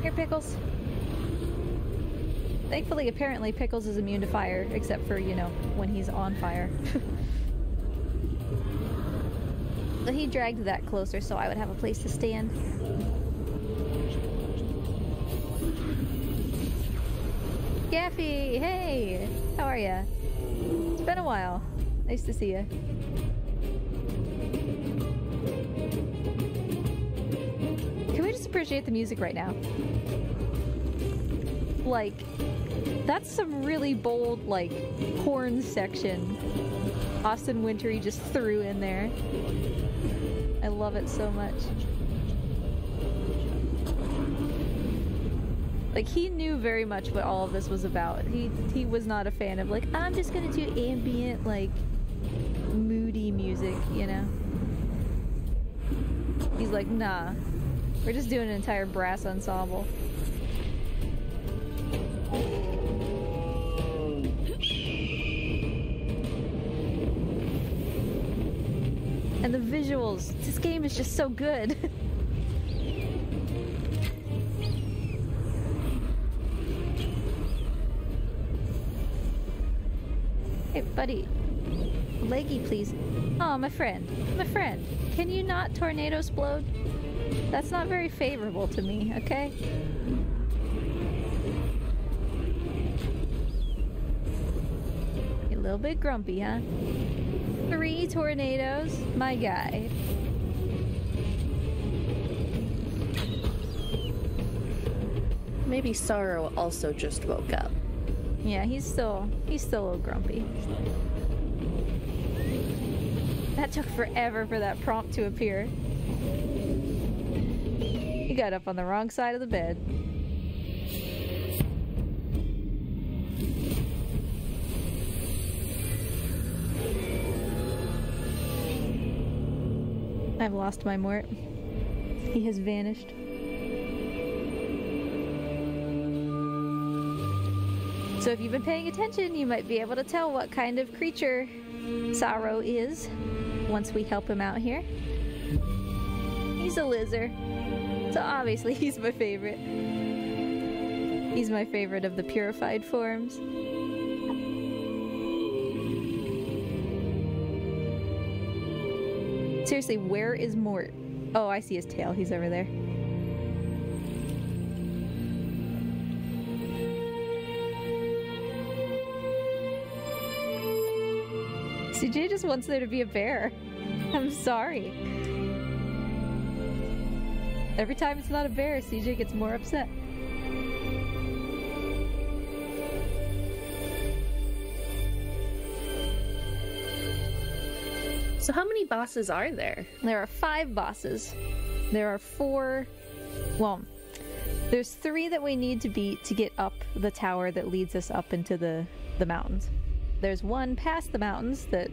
Here, Pickles. Thankfully, apparently, Pickles is immune to fire, except for, you know, when he's on fire. But he dragged that closer so I would have a place to stand. Gaffy! Hey! How are ya? It's been a while. Nice to see ya. Can we just appreciate the music right now? Like, that's some really bold, like, horn section Austin Wintory just threw in there. I love it so much. Like, he knew very much what all of this was about. He was not a fan of, like, I'm just gonna do ambient, like, moody music, you know? He's like, nah. We're just doing an entire brass ensemble. And the visuals. This game is just so good. Hey, buddy. Leggy, please. Oh, my friend. My friend. Can you not tornado explode? That's not very favorable to me, okay? You're a little bit grumpy, huh? 3 tornadoes, my guy. Maybe Sorrow also just woke up. Yeah, he's still a little grumpy. That took forever for that prompt to appear. He got up on the wrong side of the bed. I've lost my Mort. He has vanished. So if you've been paying attention, you might be able to tell what kind of creature Sorrow is once we help him out here. He's a lizard. So obviously he's my favorite. He's my favorite of the purified forms. Seriously, where is Mort? Oh, I see his tail. He's over there. CJ just wants there to be a bear. I'm sorry. Every time it's not a bear, CJ gets more upset. So how many bosses are there? There are 5 bosses. There are 4... Well, there's 3 that we need to beat to get up the tower that leads us up into the mountains. There's 1 past the mountains that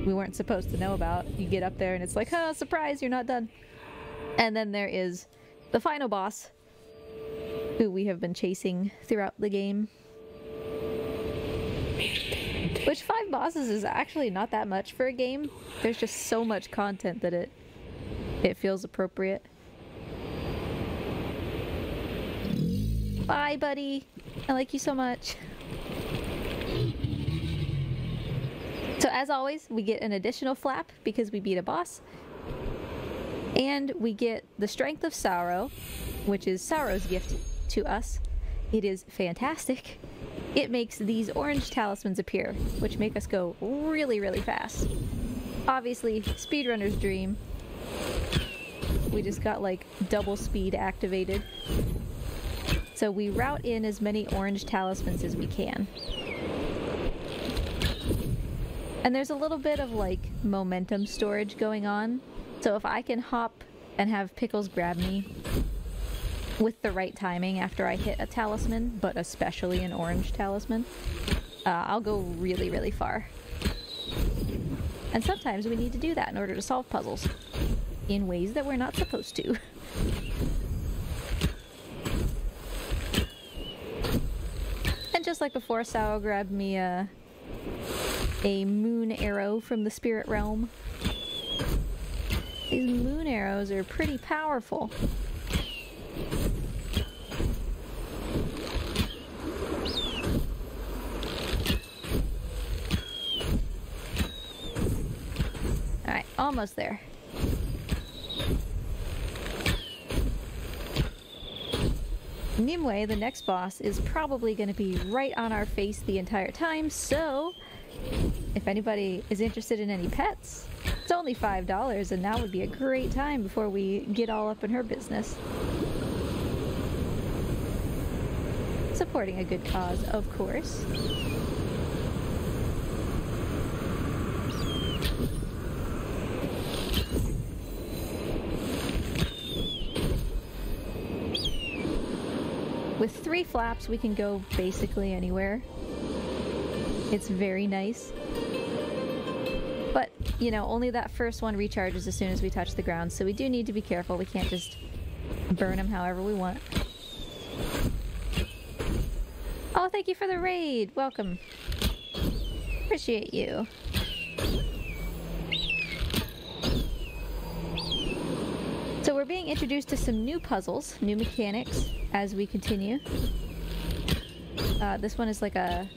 we weren't supposed to know about. You get up there and it's like, oh, surprise, you're not done. And then there is the final boss, who we have been chasing throughout the game. Which 5 bosses is actually not that much for a game. There's just so much content that it feels appropriate. Bye, buddy. I like you so much. So as always, we get an additional flap because we beat a boss. And we get the Strength of Sorrow, which is Sorrow's gift to us. it is fantastic. It makes these orange talismans appear, which make us go really, really fast. Obviously, speedrunner's dream. We just got like double speed activated. So we route in as many orange talismans as we can. And there's a little bit of like momentum storage going on. So if I can hop and have Pickles grab me with the right timing after I hit a talisman, but especially an orange talisman, I'll go really, really far. And sometimes we need to do that in order to solve puzzles in ways that we're not supposed to. And just like before, Sao grabbed me a moon arrow from the spirit realm. These moon arrows are pretty powerful. Alright, almost there. Nimue, the next boss, is probably going to be right on our face the entire time, so if anybody is interested in any pets, it's only $5, and now would be a great time before we get all up in her business. Supporting a good cause, of course. With 3 flaps, we can go basically anywhere. It's very nice. But, you know, only that first one recharges as soon as we touch the ground, so we do need to be careful. We can't just burn them however we want. Oh, thank you for the raid! Welcome. Appreciate you. So we're being introduced to some new puzzles, new mechanics, as we continue. This one is like a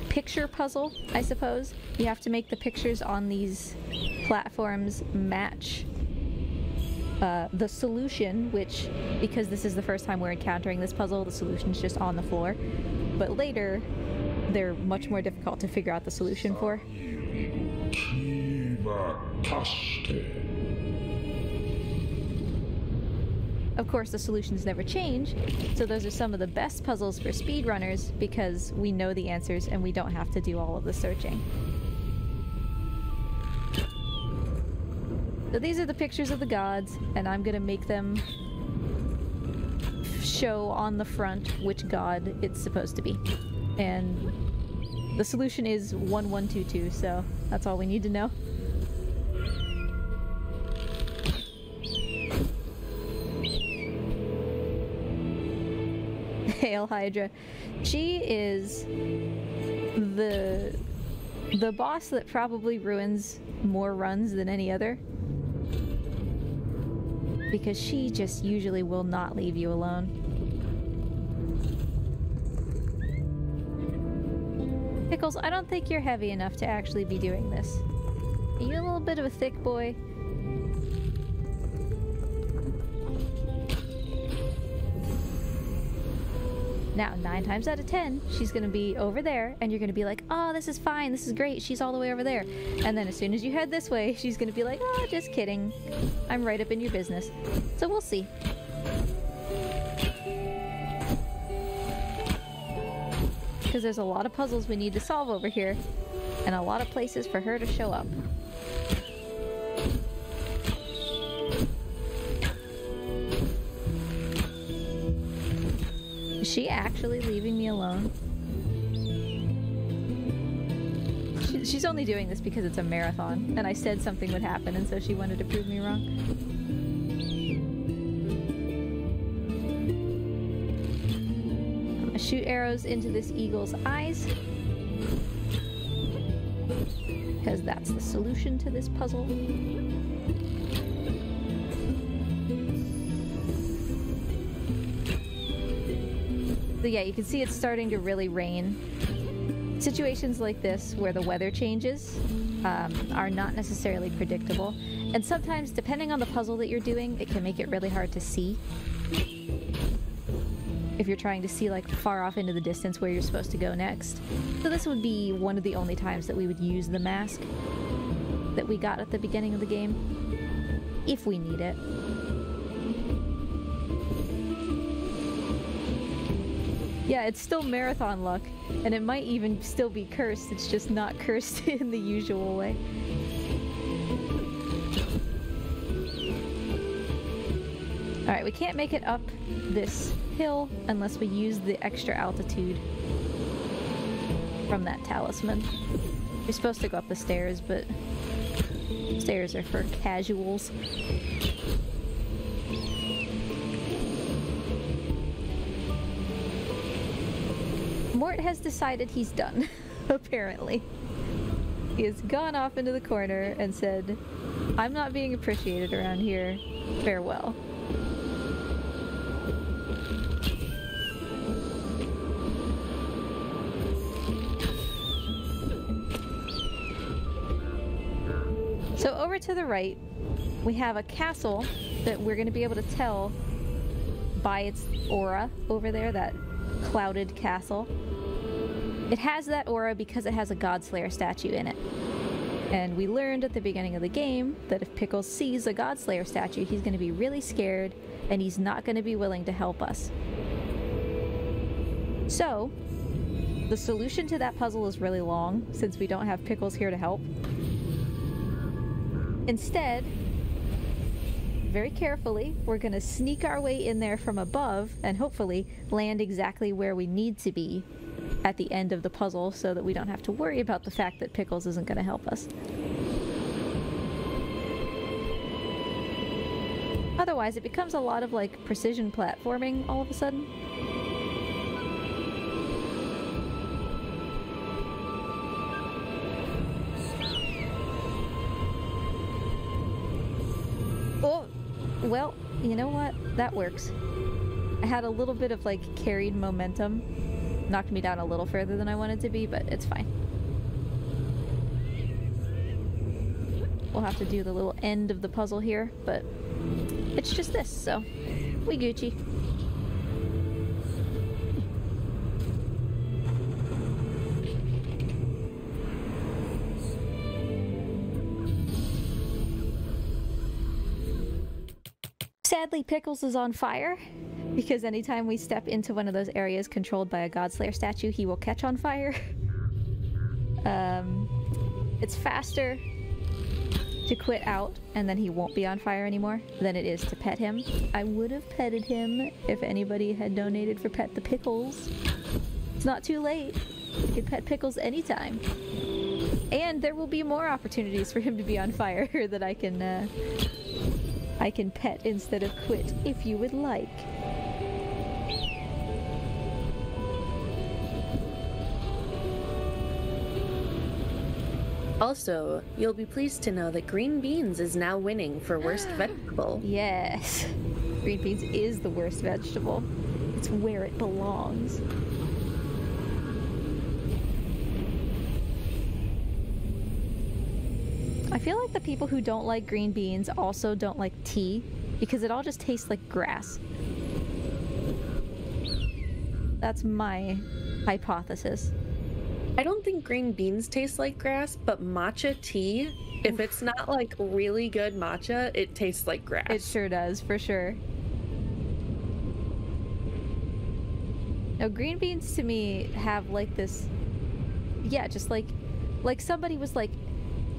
picture puzzle, I suppose. You have to make the pictures on these platforms match the solution, which, because this is the first time we're encountering this puzzle, the solution's just on the floor. But later, they're much more difficult to figure out the solution for. Of course, the solutions never change, so those are some of the best puzzles for speedrunners because we know the answers and we don't have to do all of the searching. So these are the pictures of the gods, and I'm gonna make them show on the front which god it's supposed to be. And the solution is 1122, so that's all we need to know. Hail Hydra. She is the boss that probably ruins more runs than any other. Because she just usually will not leave you alone. Pickles, I don't think you're heavy enough to actually be doing this. Are you a little bit of a thick boy? Now, 9 times out of 10, she's gonna be over there, and you're gonna be like, oh, this is fine, this is great, she's all the way over there. And then as soon as you head this way, she's gonna be like, oh, just kidding. I'm right up in your business. So we'll see. Because there's a lot of puzzles we need to solve over here, and a lot of places for her to show up. Is she actually leaving me alone? She's only doing this because it's a marathon, and I said something would happen, and so she wanted to prove me wrong. I'm gonna shoot arrows into this eagle's eyes, because that's the solution to this puzzle. So yeah, you can see it's starting to really rain. Situations like this, where the weather changes, are not necessarily predictable. And sometimes, depending on the puzzle that you're doing, it can make it really hard to see. if you're trying to see like far off into the distance where you're supposed to go next. So this would be one of the only times that we would use the mask that we got at the beginning of the game, if we need it. Yeah, it's still marathon luck, and it might even still be cursed, it's just not cursed in the usual way. Alright, we can't make it up this hill unless we use the extra altitude from that talisman. You're supposed to go up the stairs, but stairs are for casuals. Mort has decided he's done, apparently. He has gone off into the corner and said, "I'm not being appreciated around here. Farewell." So over to the right, we have a castle that we're going to be able to tell by its aura over there, that clouded castle. It has that aura because it has a Godslayer statue in it. And we learned at the beginning of the game that if Pickles sees a Godslayer statue, he's going to be really scared and he's not going to be willing to help us. So, the solution to that puzzle is really long since we don't have Pickles here to help. Instead, very carefully, we're going to sneak our way in there from above and hopefully land exactly where we need to be at the end of the puzzle so that we don't have to worry about the fact that Pickles isn't going to help us. Otherwise, it becomes a lot of like precision platforming all of a sudden. Oh, well, you know what? That works. I had a little bit of like carried momentum. Knocked me down a little further than I wanted to be, but it's fine. We'll have to do the little end of the puzzle here, but it's just this, so we Gucci. Sadly, Pickles is on fire, because anytime we step into one of those areas controlled by a Godslayer statue, he will catch on fire. It's faster to quit out and then he won't be on fire anymore than it is to pet him. I would have petted him if anybody had donated for Pet the Pickles. It's not too late. You can pet Pickles anytime. And there will be more opportunities for him to be on fire that I can pet instead of quit if you would like. Also, you'll be pleased to know that green beans is now winning for worst vegetable. Yes. Green beans is the worst vegetable. It's where it belongs. I feel like the people who don't like green beans also don't like tea, because it all just tastes like grass. That's my hypothesis. I don't think green beans taste like grass, but matcha tea, if it's not like really good matcha, it tastes like grass. It sure does, for sure. Now, green beans to me have like this, yeah, just like somebody was like,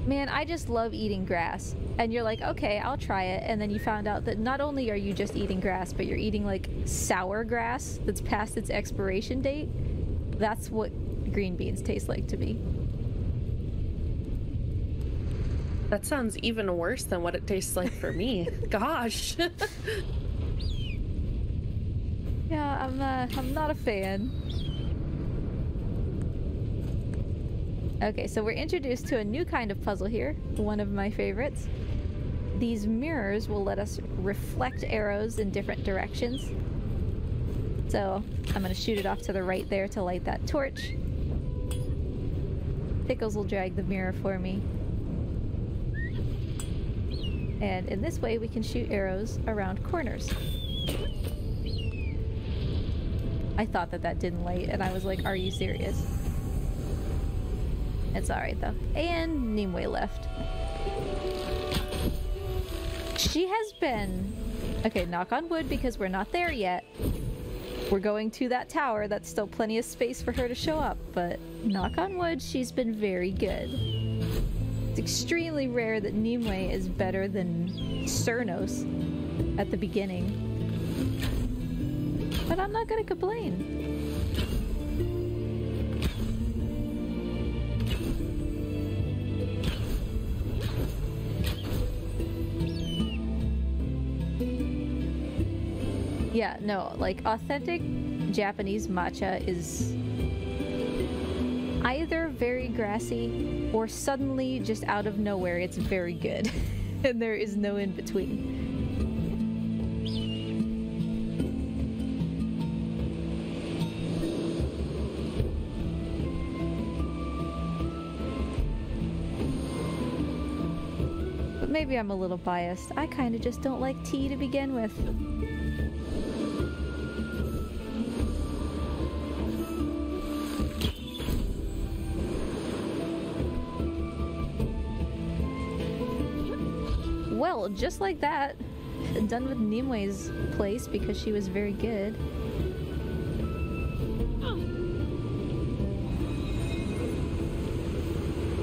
man, I just love eating grass. And you're like, okay, I'll try it. And then you found out that not only are you just eating grass, but you're eating like sour grass that's past its expiration date. That's what green beans taste like to me. That sounds even worse than what it tastes like for me. Gosh. Yeah, I'm not a fan. Okay, so we're introduced to a new kind of puzzle here, one of my favorites. These mirrors will let us reflect arrows in different directions. So I'm going to shoot it off to the right there to light that torch. Pickles will drag the mirror for me. And in this way we can shoot arrows around corners. I thought that didn't light, and I was like, are you serious? It's alright, though. And Nimue left. She has been... Okay, knock on wood, because we're not there yet. We're going to that tower. That's still plenty of space for her to show up, but knock on wood, she's been very good. It's extremely rare that Nimue is better than Cernos at the beginning. But I'm not gonna complain. Yeah, no, like, authentic Japanese matcha is either very grassy or suddenly just out of nowhere it's very good. And there is no in between. But maybe I'm a little biased. I kind of just don't like tea to begin with. Well, just like that, done with Nimue's place because she was very good.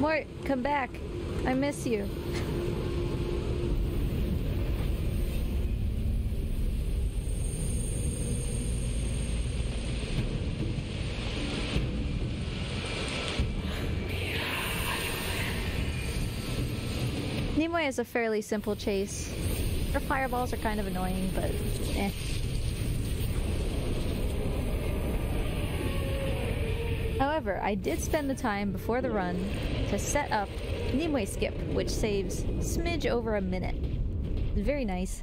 Mort, come back. I miss you. Nimue is a fairly simple chase. Her fireballs are kind of annoying, but eh. However, I did spend the time before the run to set up Nimue Skip, which saves smidge over a minute. It's very nice.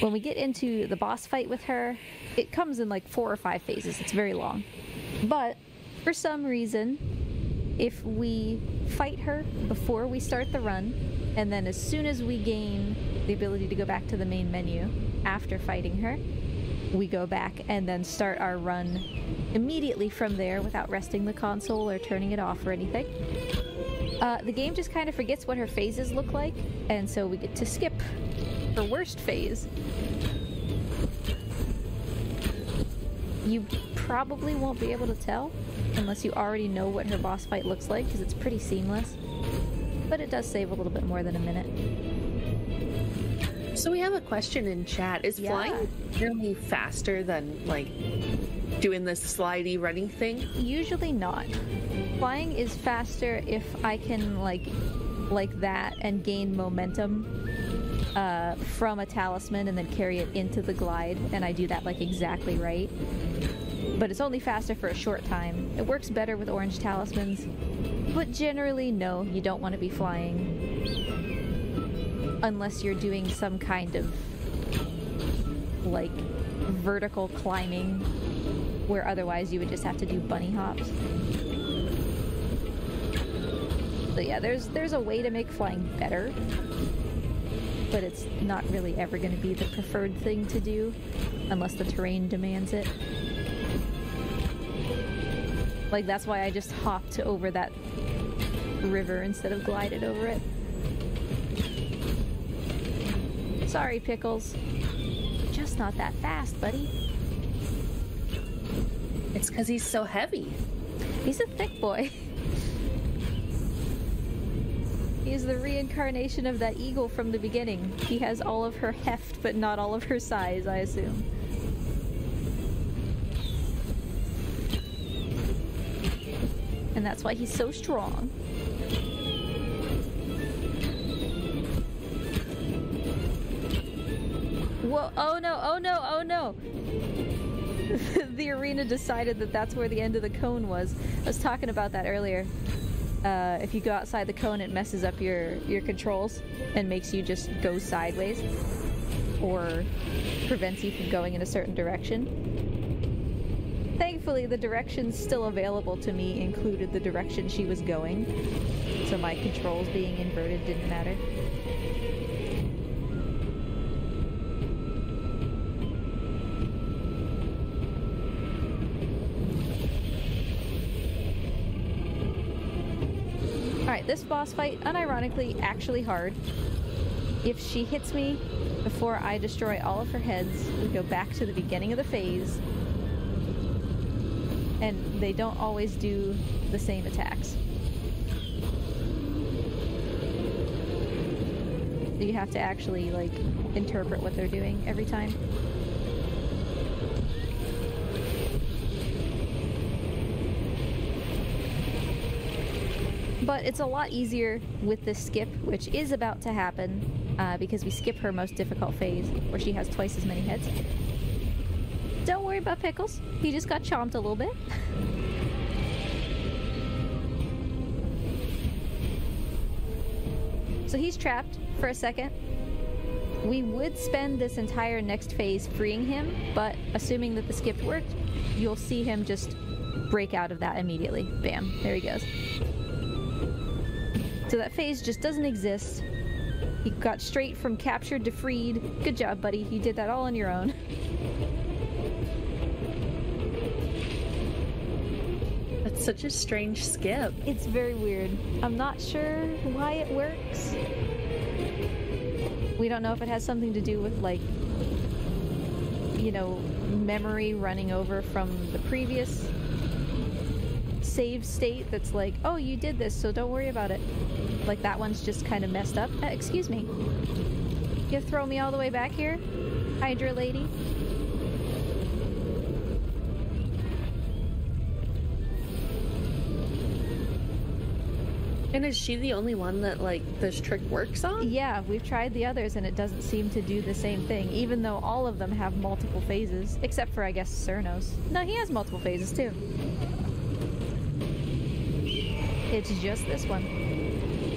When we get into the boss fight with her, it comes in like 4 or 5 phases. It's very long. But for some reason, if we fight her before we start the run, and then as soon as we gain the ability to go back to the main menu after fighting her, we go back and then start our run immediately from there without resting the console or turning it off or anything. The game just kind of forgets what her phases look like, and so we get to skip her worst phase. You probably won't be able to tell unless you already know what her boss fight looks like, because it's pretty seamless. But it does save a little bit more than a minute. So we have a question in chat. Is flying really faster than, like, doing this slidey running thing? Usually not. Flying is faster if I can, like that and gain momentum from a talisman and then carry it into the glide, and I do that, like, exactly right. But it's only faster for a short time. It works better with orange talismans. But generally, no, you don't want to be flying unless you're doing some kind of, like, vertical climbing, where otherwise you would just have to do bunny hops. So yeah, there's a way to make flying better, but it's not really ever going to be the preferred thing to do unless the terrain demands it. Like, that's why I just hopped over that river instead of glided over it. Sorry, Pickles. Just not that fast, buddy. It's because he's so heavy. He's a thick boy. He's the reincarnation of that eagle from the beginning. He has all of her heft, but not all of her size, I assume. And that's why he's so strong. Whoa, oh no, oh no, oh no! The arena decided that that's where the end of the cone was. I was talking about that earlier. If you go outside the cone, it messes up your controls and makes you just go sideways, or prevents you from going in a certain direction. Thankfully, the directions still available to me included the direction she was going, so my controls being inverted didn't matter. Alright, this boss fight, unironically, actually hard. If she hits me before I destroy all of her heads, we go back to the beginning of the phase. And they don't always do the same attacks. You have to actually, like, interpret what they're doing every time. But it's a lot easier with this skip, which is about to happen, because we skip her most difficult phase, where she has twice as many heads. Don't worry about Pickles. He just got chomped a little bit. So he's trapped for a second. We would spend this entire next phase freeing him, but assuming that the skip worked, you'll see him just break out of that immediately. Bam, there he goes. So that phase just doesn't exist. He got straight from captured to freed. Good job, buddy. You did that all on your own. That's such a strange skip. It's very weird. I'm not sure why it works. We don't know if it has something to do with, like, you know, memory running over from the previous save state that's like, oh, you did this, so don't worry about it. Like, that one's just kind of messed up. Excuse me. You throw me all the way back here, Hydra lady? And is she the only one that, like, this trick works on? Yeah, we've tried the others and it doesn't seem to do the same thing, even though all of them have multiple phases. Except for, I guess, Cernos. No, he has multiple phases, too. It's just this one.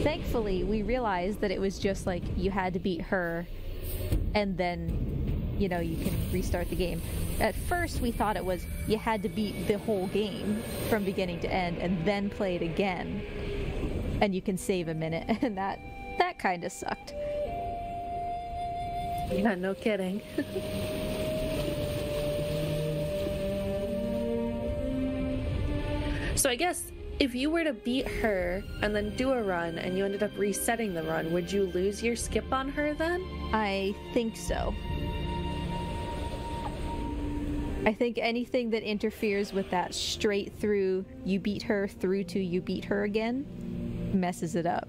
Thankfully, we realized that it was just, like, you had to beat her, and then, you know, you can restart the game. At first, we thought it was you had to beat the whole game from beginning to end, and then play it again. And you can save a minute, and that kind of sucked. Yeah, no kidding. So I guess if you were to beat her and then do a run and you ended up resetting the run, would you lose your skip on her then? I think so. I think anything that interferes with that straight through you beat her through to you beat her again messes it up.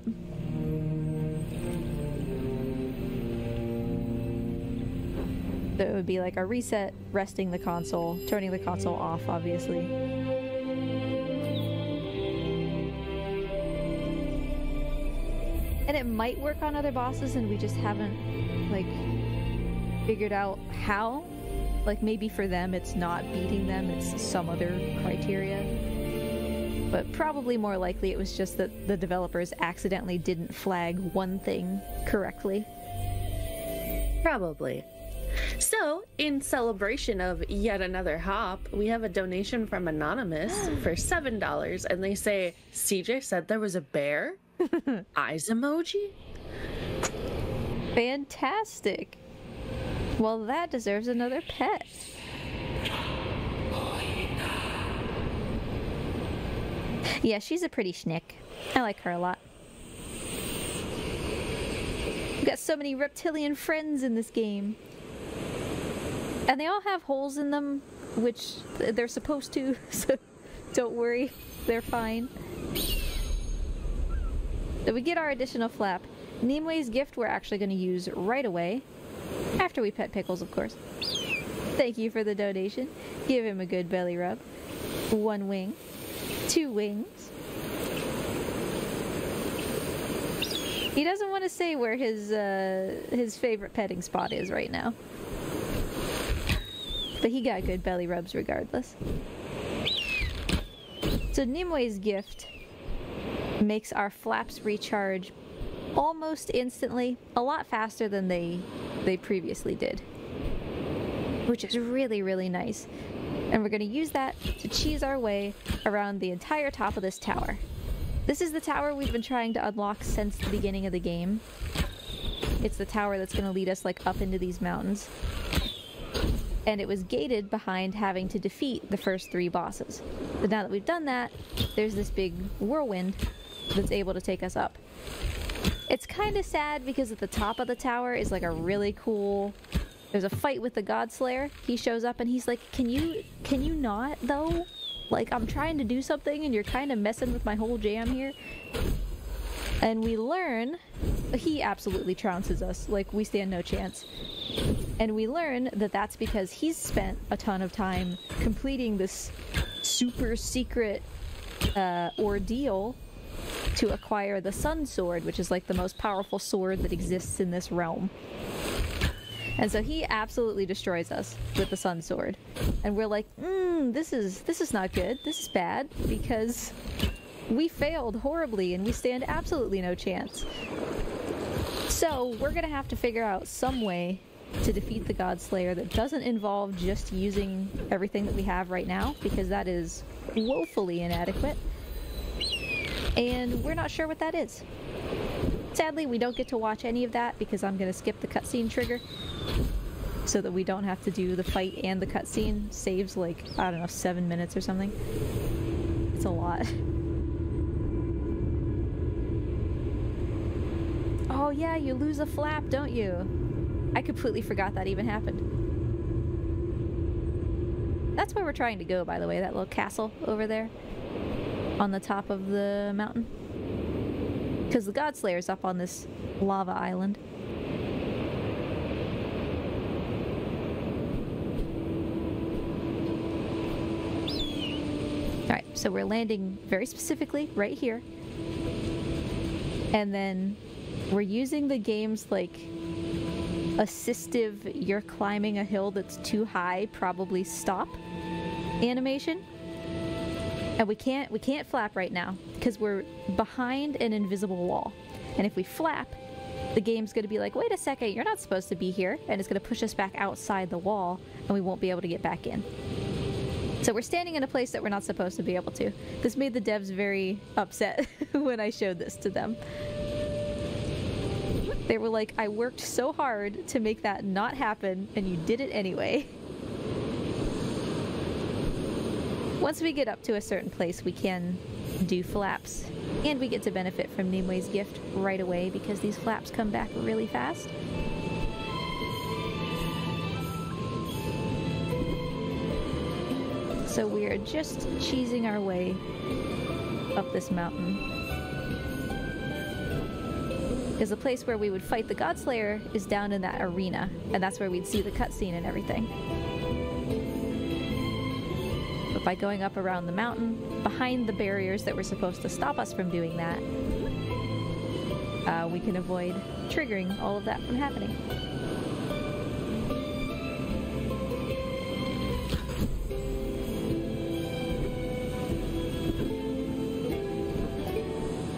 So it would be like a reset, resting the console, turning the console off, obviously. And it might work on other bosses and we just haven't, like, figured out how. Like, maybe for them it's not beating them, it's some other criteria. But probably more likely it was just that the developers accidentally didn't flag one thing correctly. Probably. So, in celebration of yet another hop, we have a donation from Anonymous for $7, and they say, CJ said there was a bear? Eyes emoji? Fantastic! Well, that deserves another pet. Yeah, she's a pretty schnick. I like her a lot. We've got so many reptilian friends in this game. And they all have holes in them, which they're supposed to, so don't worry, they're fine. So we get our additional flap. Nimue's gift we're actually going to use right away. After we pet Pickles, of course. Thank you for the donation. Give him a good belly rub. 1 wing. 2 wings. He doesn't want to say where his favorite petting spot is right now. But he got good belly rubs regardless. So Nimue's gift makes our flaps recharge almost instantly, a lot faster than they previously did. Which is really, really nice. And we're going to use that to cheese our way around the entire top of this tower. This is the tower we've been trying to unlock since the beginning of the game. It's the tower that's going to lead us like up into these mountains. And it was gated behind having to defeat the first 3 bosses. But now that we've done that, there's this big whirlwind that's able to take us up. It's kind of sad because at the top of the tower is like a really cool... There's a fight with the Godslayer. He shows up and he's like, can you not though? Like, I'm trying to do something and you're kind of messing with my whole jam here. And we learn... He absolutely trounces us. Like, we stand no chance. And we learn that that's because he's spent a ton of time completing this super secret ordeal to acquire the Sun Sword, which is like the most powerful sword that exists in this realm. And so he absolutely destroys us with the Sun Sword. And we're like, this is not good. This is bad because we failed horribly and we stand absolutely no chance. So we're gonna have to figure out some way to defeat the Godslayer that doesn't involve just using everything that we have right now, because that is woefully inadequate. And we're not sure what that is. Sadly, we don't get to watch any of that because I'm gonna skip the cutscene trigger so that we don't have to do the fight and the cutscene. Saves like, I don't know, 7 minutes or something. It's a lot. Oh yeah, you lose a flap, don't you? I completely forgot that even happened. That's where we're trying to go, by the way, that little castle over there on the top of the mountain. Because the Godslayer's up on this lava island. Alright, so we're landing very specifically right here. And then we're using the game's, like, assistive, you're climbing a hill that's too high, probably stop animation. And we can't flap right now because we're behind an invisible wall. And if we flap, the game's going to be like, wait a second, you're not supposed to be here. And it's going to push us back outside the wall and we won't be able to get back in. So we're standing in a place that we're not supposed to be able to. This made the devs very upset when I showed this to them. They were like, I worked so hard to make that not happen and you did it anyway. Once we get up to a certain place, we can do flaps. And we get to benefit from Nimue's gift right away because these flaps come back really fast. So we are just cheesing our way up this mountain. Because the place where we would fight the Godslayer is down in that arena, and that's where we'd see the cutscene and everything. But by going up around the mountain, behind the barriers that were supposed to stop us from doing that, we can avoid triggering all of that from happening.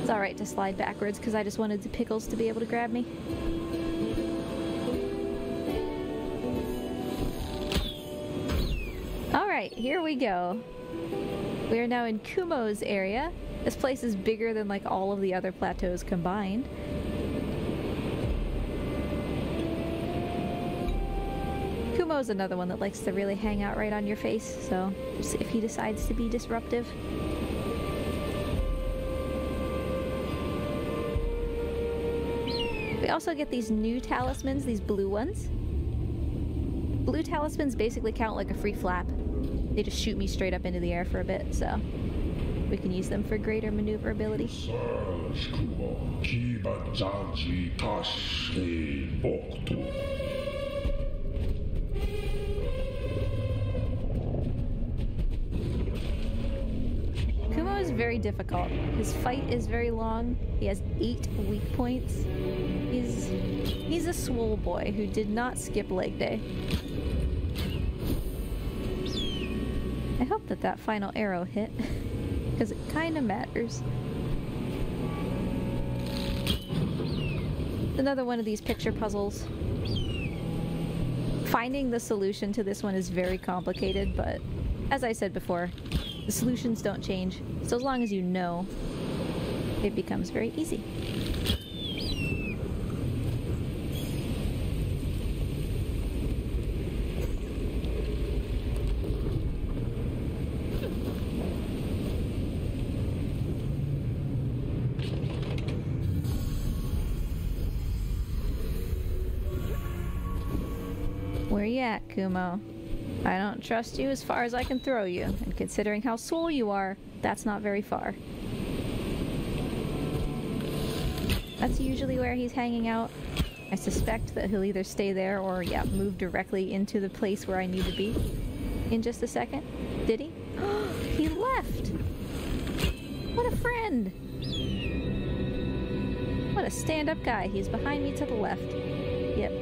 It's alright to slide backwards because I just wanted the pickles to be able to grab me. Alright, here we go. We are now in Kumo's area. This place is bigger than like all of the other plateaus combined. Kumo's another one that likes to really hang out right on your face, so if he decides to be disruptive. We also get these new talismans, these blue ones. Blue talismans basically count like a free flap. They just shoot me straight up into the air for a bit, so we can use them for greater maneuverability. Kumo is very difficult. His fight is very long. He has 8 weak points. He's a swole boy who did not skip leg day. I hope that that final arrow hit, because it kind of matters. Another one of these picture puzzles. Finding the solution to this one is very complicated, but as I said before, the solutions don't change, so as long as you know, it becomes very easy. Where you at, Kumo? I don't trust you as far as I can throw you, and considering how swole you are, that's not very far. That's usually where he's hanging out. I suspect that he'll either stay there or, yeah, move directly into the place where I need to be in just a second. Did he? He left! What a friend! What a stand-up guy. He's behind me to the left. Yep.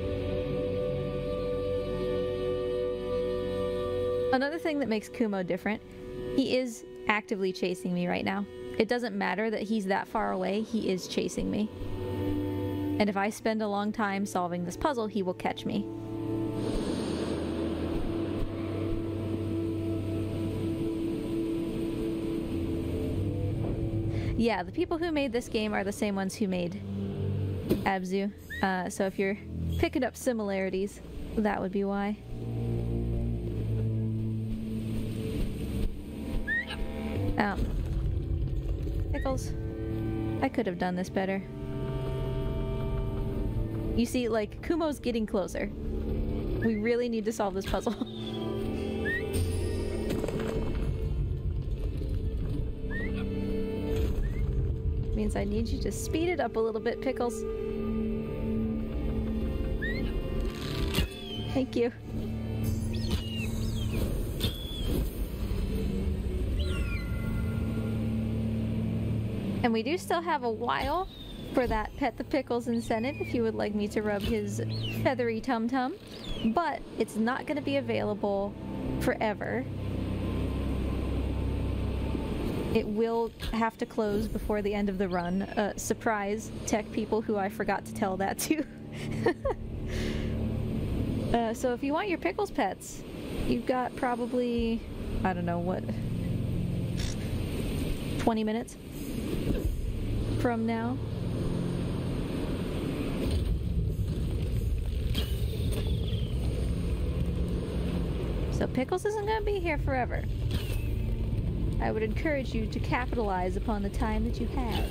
Another thing that makes Kumo different, he is actively chasing me right now. It doesn't matter that he's that far away, he is chasing me. And if I spend a long time solving this puzzle, he will catch me. Yeah, the people who made this game are the same ones who made Abzu. So if you're picking up similarities, that would be why. Pickles. I could have done this better. You see, like, Kumo's getting closer. We really need to solve this puzzle. Means I need you to speed it up a little bit, Pickles. Thank you. And we do still have a while for that Pet the Pickles incentive if you would like me to rub his feathery tum-tum, but it's not going to be available forever. It will have to close before the end of the run. Surprise, tech people who I forgot to tell that to. So if you want your Pickles pets, you've got probably, I don't know what, 20 minutes from now. So Pickles isn't going to be here forever. I would encourage you to capitalize upon the time that you have.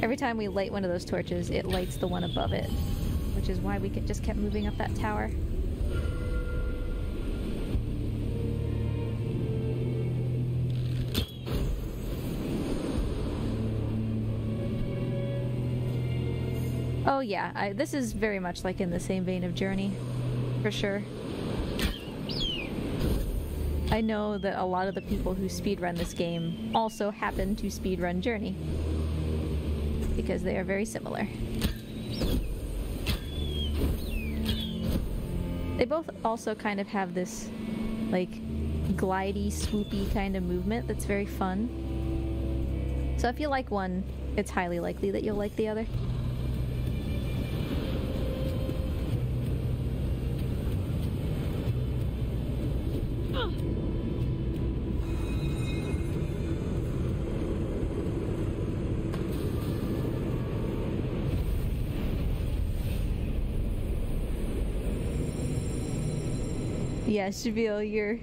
Every time we light one of those torches, it lights the one above it, which is why we just kept moving up that tower. Oh yeah, this is very much like in the same vein of Journey, for sure. I know that a lot of the people who speedrun this game also happen to speedrun Journey, because they are very similar. They both also kind of have this, like, glidey, swoopy kind of movement that's very fun. So if you like one, it's highly likely that you'll like the other. Yeah, Shabil,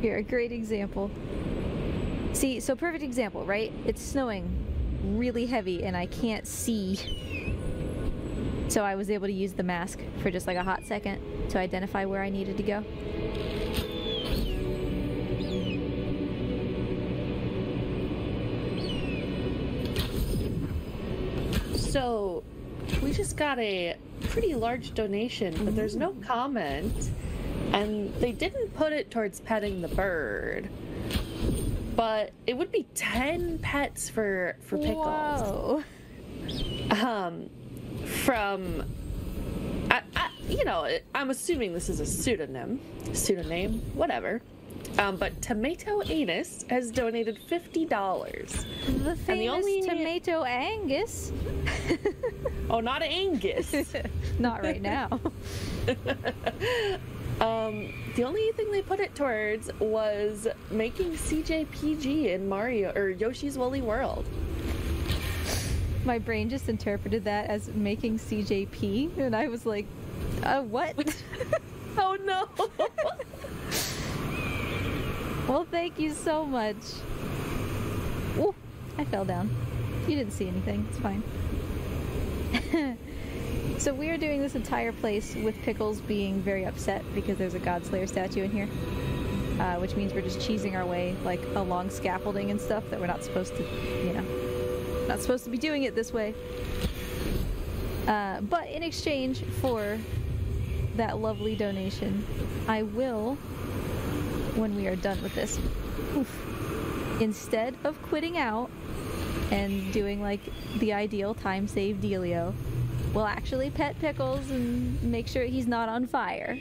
you're a great example. See, so perfect example, right? It's snowing really heavy and I can't see. So I was able to use the mask for just like a hot second to identify where I needed to go. So, we just got a pretty large donation, but there's no comment. And they didn't put it towards petting the bird. But it would be 10 pets for Pickles. Whoa. From... you know, I'm assuming this is a pseudonym, whatever. But Tomato Anus has donated $50. The famous Tomato Angus. Oh, not Angus. Not right now. The only thing they put it towards was making CJPG in Mario or Yoshi's Woolly World. My brain just interpreted that as making CJP, and I was like, what? Oh no! Well, thank you so much. Ooh, I fell down. You didn't see anything. It's fine. So we are doing this entire place with Pickles being very upset because there's a Godslayer statue in here. Which means we're just cheesing our way, like, along scaffolding and stuff that we're not supposed to, you know, not supposed to be doing it this way. But in exchange for that lovely donation, I will, when we are done with this, instead of quitting out and doing, like, the ideal time save dealio, we'll actually pet Pickles and make sure he's not on fire.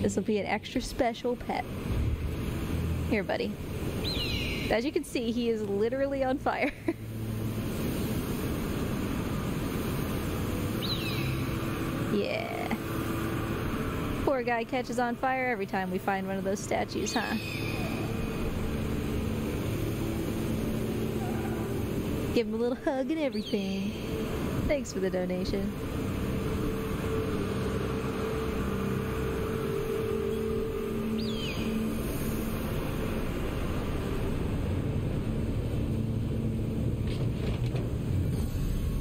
This will be an extra special pet. Here, buddy. As you can see, he is literally on fire. Yeah. Poor guy catches on fire every time we find one of those statues, huh? Give him a little hug and everything. Thanks for the donation.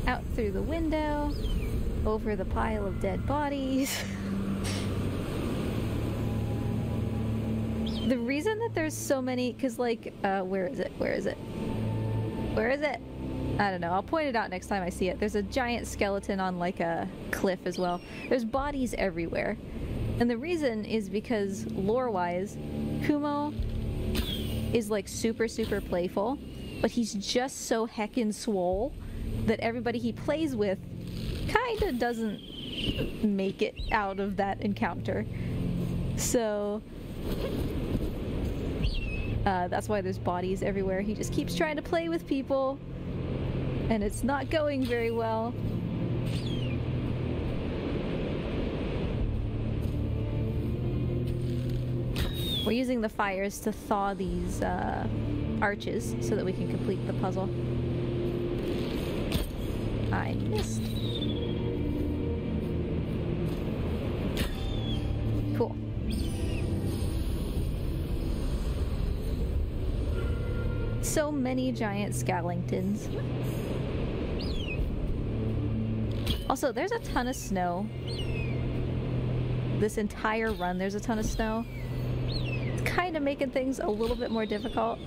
Out through the window, over the pile of dead bodies. The reason that there's so many, cause like, where is it? Where is it? Where is it? I don't know, I'll point it out next time I see it. There's a giant skeleton on like a cliff as well. There's bodies everywhere. And the reason is because lore-wise, Kumo is like super playful, but he's just so heckin' swole that everybody he plays with kinda doesn't make it out of that encounter. So that's why there's bodies everywhere. He just keeps trying to play with people, and it's not going very well. We're using the fires to thaw these arches so that we can complete the puzzle. I missed. Cool. So many giant Skellingtons. Also, there's a ton of snow. This entire run, there's a ton of snow. It's kind of making things a little bit more difficult.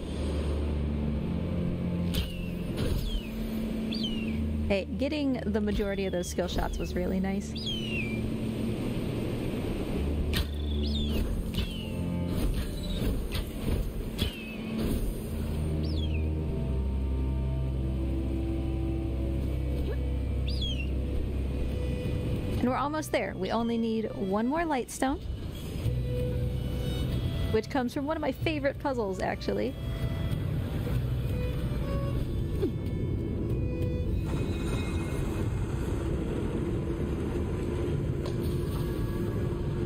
Hey, getting the majority of those skill shots was really nice. And we're almost there. We only need one more lightstone, which comes from one of my favorite puzzles, actually.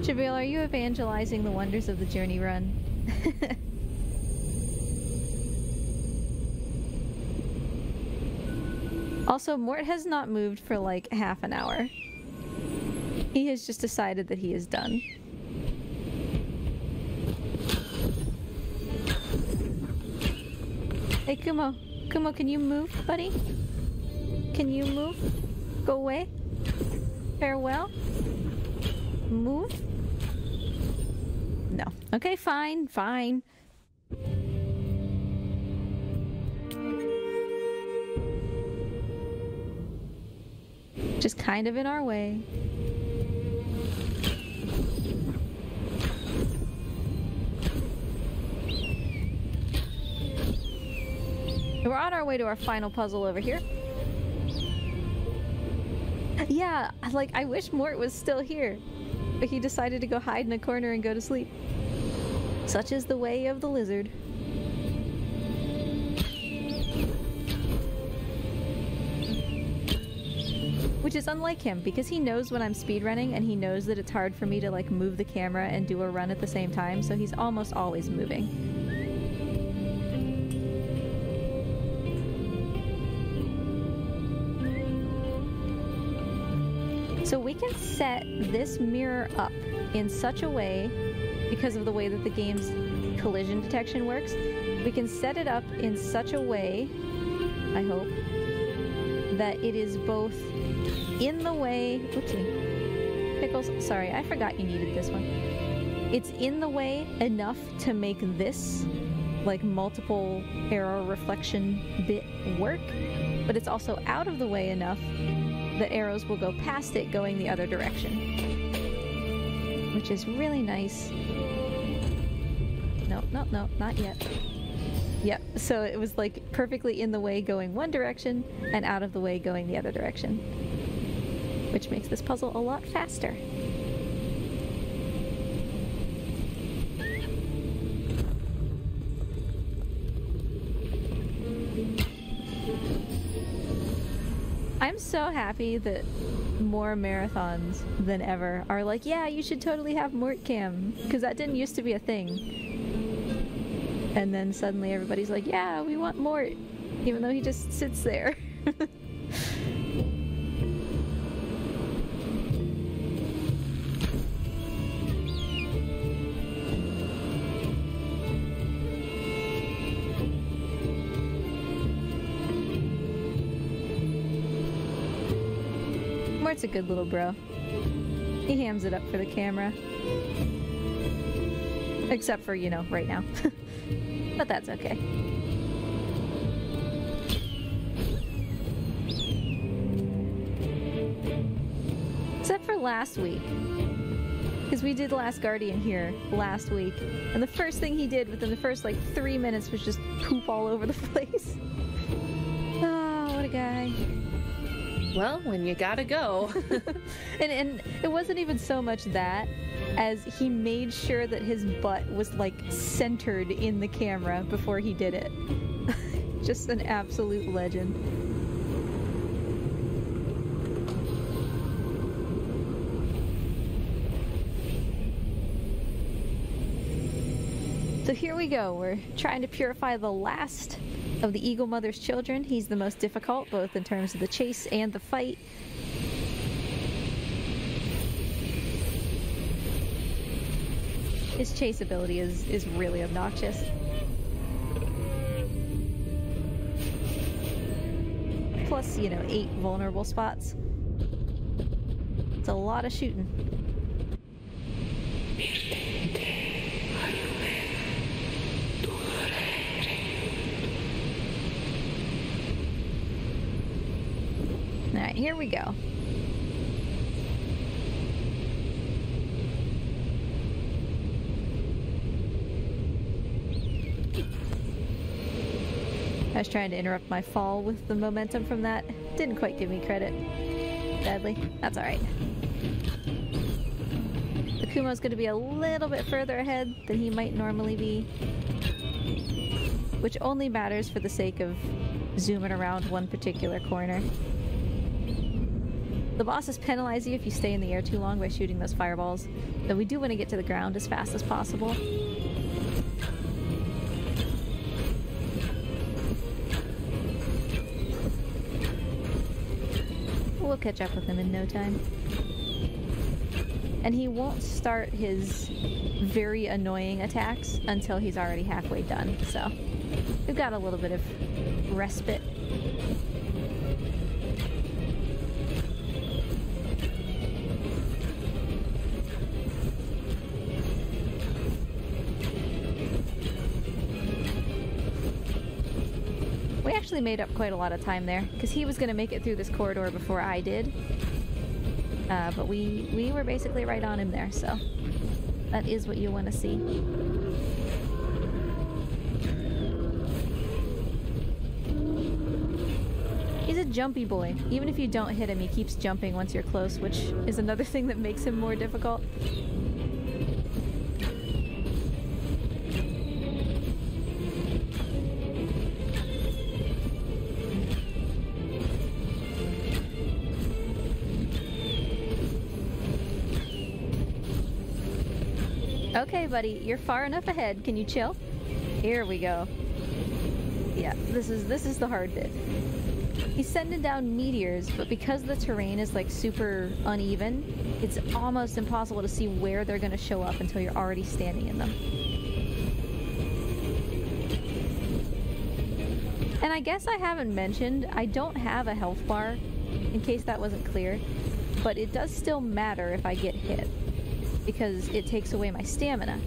Jabril, are you evangelizing the wonders of the journey run? Also, Mort has not moved for like half an hour. He has just decided that he is done. Hey, Kumo. Kumo, can you move, buddy? Can you move? Go away? Farewell? Move? No. Okay, fine, fine. Just kind of in our way. We're on our way to our final puzzle over here. Yeah, like, I wish Mort was still here, but he decided to go hide in a corner and go to sleep. Such is the way of the lizard. Which is unlike him, because he knows when I'm speedrunning, and he knows that it's hard for me to, like, move the camera and do a run at the same time, so he's almost always moving. So we can set this mirror up in such a way because of the way that the game's collision detection works, we can set it up in such a way, I hope, that it is both in the way... Oopsie. Pickles, sorry, I forgot you needed this one. It's in the way enough to make this, like, multiple arrow reflection bit work, but it's also out of the way enough that arrows will go past it going the other direction. Which is really nice. No, not yet. Yep, so it was like perfectly in the way going one direction and out of the way going the other direction. Which makes this puzzle a lot faster. I'm so happy that more marathons than ever are like, yeah, you should totally have Mort Cam, because that didn't used to be a thing. And then suddenly everybody's like, yeah, we want Mort, even though he just sits there. Mort's a good little bro. He hams it up for the camera. Except for, you know, right now. But that's okay. Except for last week. Because we did The Last Guardian here last week. And the first thing he did within the first, like, 3 minutes was just poop all over the place. Oh, what a guy. Well, when you gotta go. and it wasn't even so much that as he made sure that his butt was like centered in the camera before he did it. Just an absolute legend. So here we go. We're trying to purify the last of the Eagle Mother's children. He's the most difficult, both in terms of the chase and the fight. His chase ability is really obnoxious. Plus, you know, 8 vulnerable spots. It's a lot of shooting. Alright, here we go. I was trying to interrupt my fall with the momentum from that. Didn't quite give me credit. Sadly. That's alright. The Kumo's going to be a little bit further ahead than he might normally be. Which only matters for the sake of zooming around one particular corner. The bosses penalize you if you stay in the air too long by shooting those fireballs, though we do want to get to the ground as fast as possible. We'll catch up with him in no time. And he won't start his very annoying attacks until he's already halfway done, so we've got a little bit of respite. We actually made up quite a lot of time there, because he was going to make it through this corridor before I did. But we were basically right on him there, so that is what you want to see. He's a jumpy boy. Even if you don't hit him, he keeps jumping once you're close, which is another thing that makes him more difficult. Okay, buddy, you're far enough ahead. Can you chill? Here we go. Yeah, this is the hard bit. He's sending down meteors, but because the terrain is like super uneven, it's almost impossible to see where they're going to show up until you're already standing in them. And I guess I haven't mentioned, I don't have a health bar, in case that wasn't clear, but it does still matter if I get hit, because it takes away my stamina.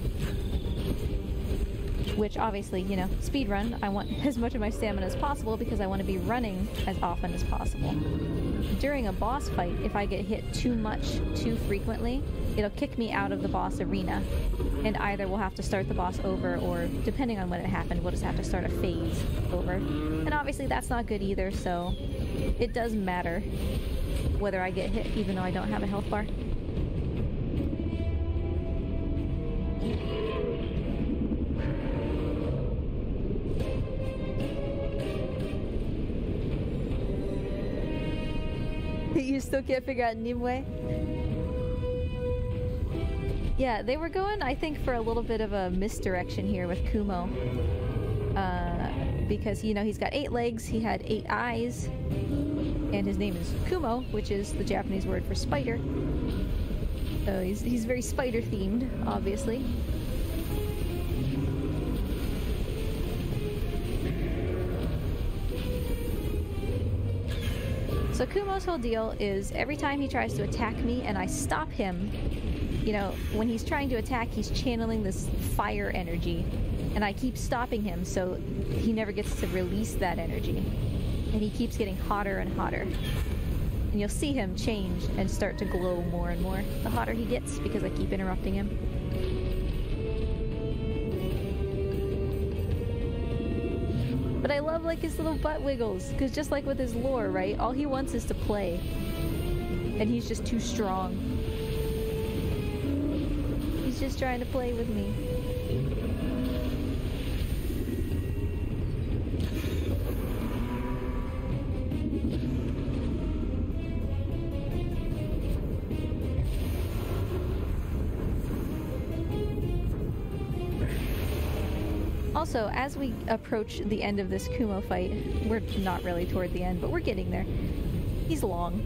Which obviously, you know, speedrun, I want as much of my stamina as possible because I want to be running as often as possible. During a boss fight, if I get hit too much, too frequently, it'll kick me out of the boss arena. And either we'll have to start the boss over, or depending on when it happened, we'll just have to start a phase over. And obviously that's not good either, so it does matter whether I get hit even though I don't have a health bar. You still can't figure out Nimue? Yeah, they were going, I think, for a little bit of a misdirection here with Kumo. Because, you know, he's got 8 legs, he had 8 eyes, and his name is Kumo, which is the Japanese word for spider. So he's very spider-themed, obviously. So Kumo's whole deal is every time he tries to attack me and I stop him, you know, when he's trying to attack, he's channeling this fire energy, and I keep stopping him so he never gets to release that energy. And he keeps getting hotter and hotter. And you'll see him change and start to glow more and more the hotter he gets because I keep interrupting him. But I love, like, his little butt wiggles, because just like with his lore, right? All he wants is to play. And he's just too strong. He's just trying to play with me. Also, as we approach the end of this Kumo fight, we're not really toward the end, but we're getting there. He's long.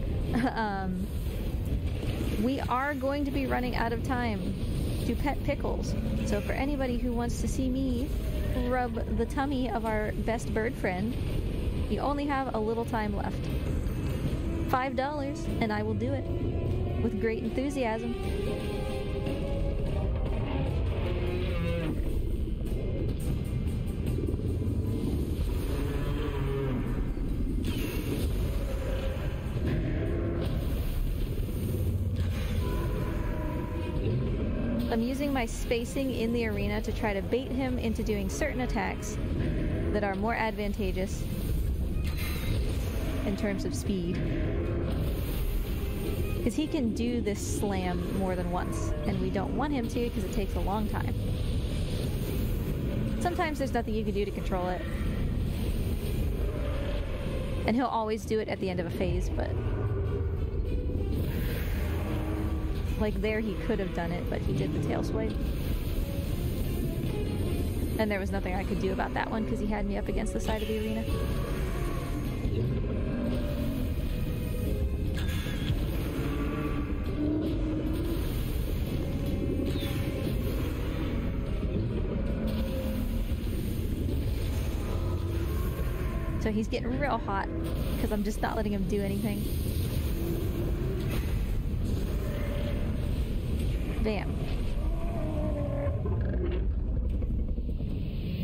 We are going to be running out of time to pet pickles. So for anybody who wants to see me rub the tummy of our best bird friend, you only have a little time left. $5, and I will do it with great enthusiasm. I'm using my spacing in the arena to try to bait him into doing certain attacks that are more advantageous in terms of speed. Because he can do this slam more than once, and we don't want him to because it takes a long time. Sometimes there's nothing you can do to control it. And he'll always do it at the end of a phase, but... like there he could have done it, but he did the tail swipe. And there was nothing I could do about that one because he had me up against the side of the arena. So he's getting real hot because I'm just not letting him do anything. Bam.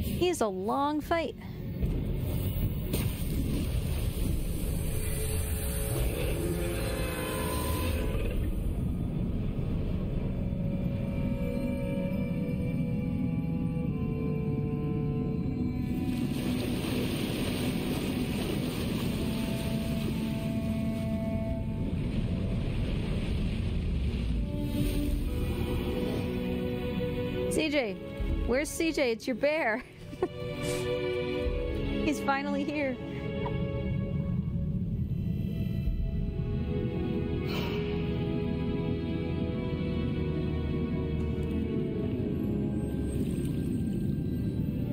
He's a long fight. CJ, where's CJ? It's your bear. He's finally here.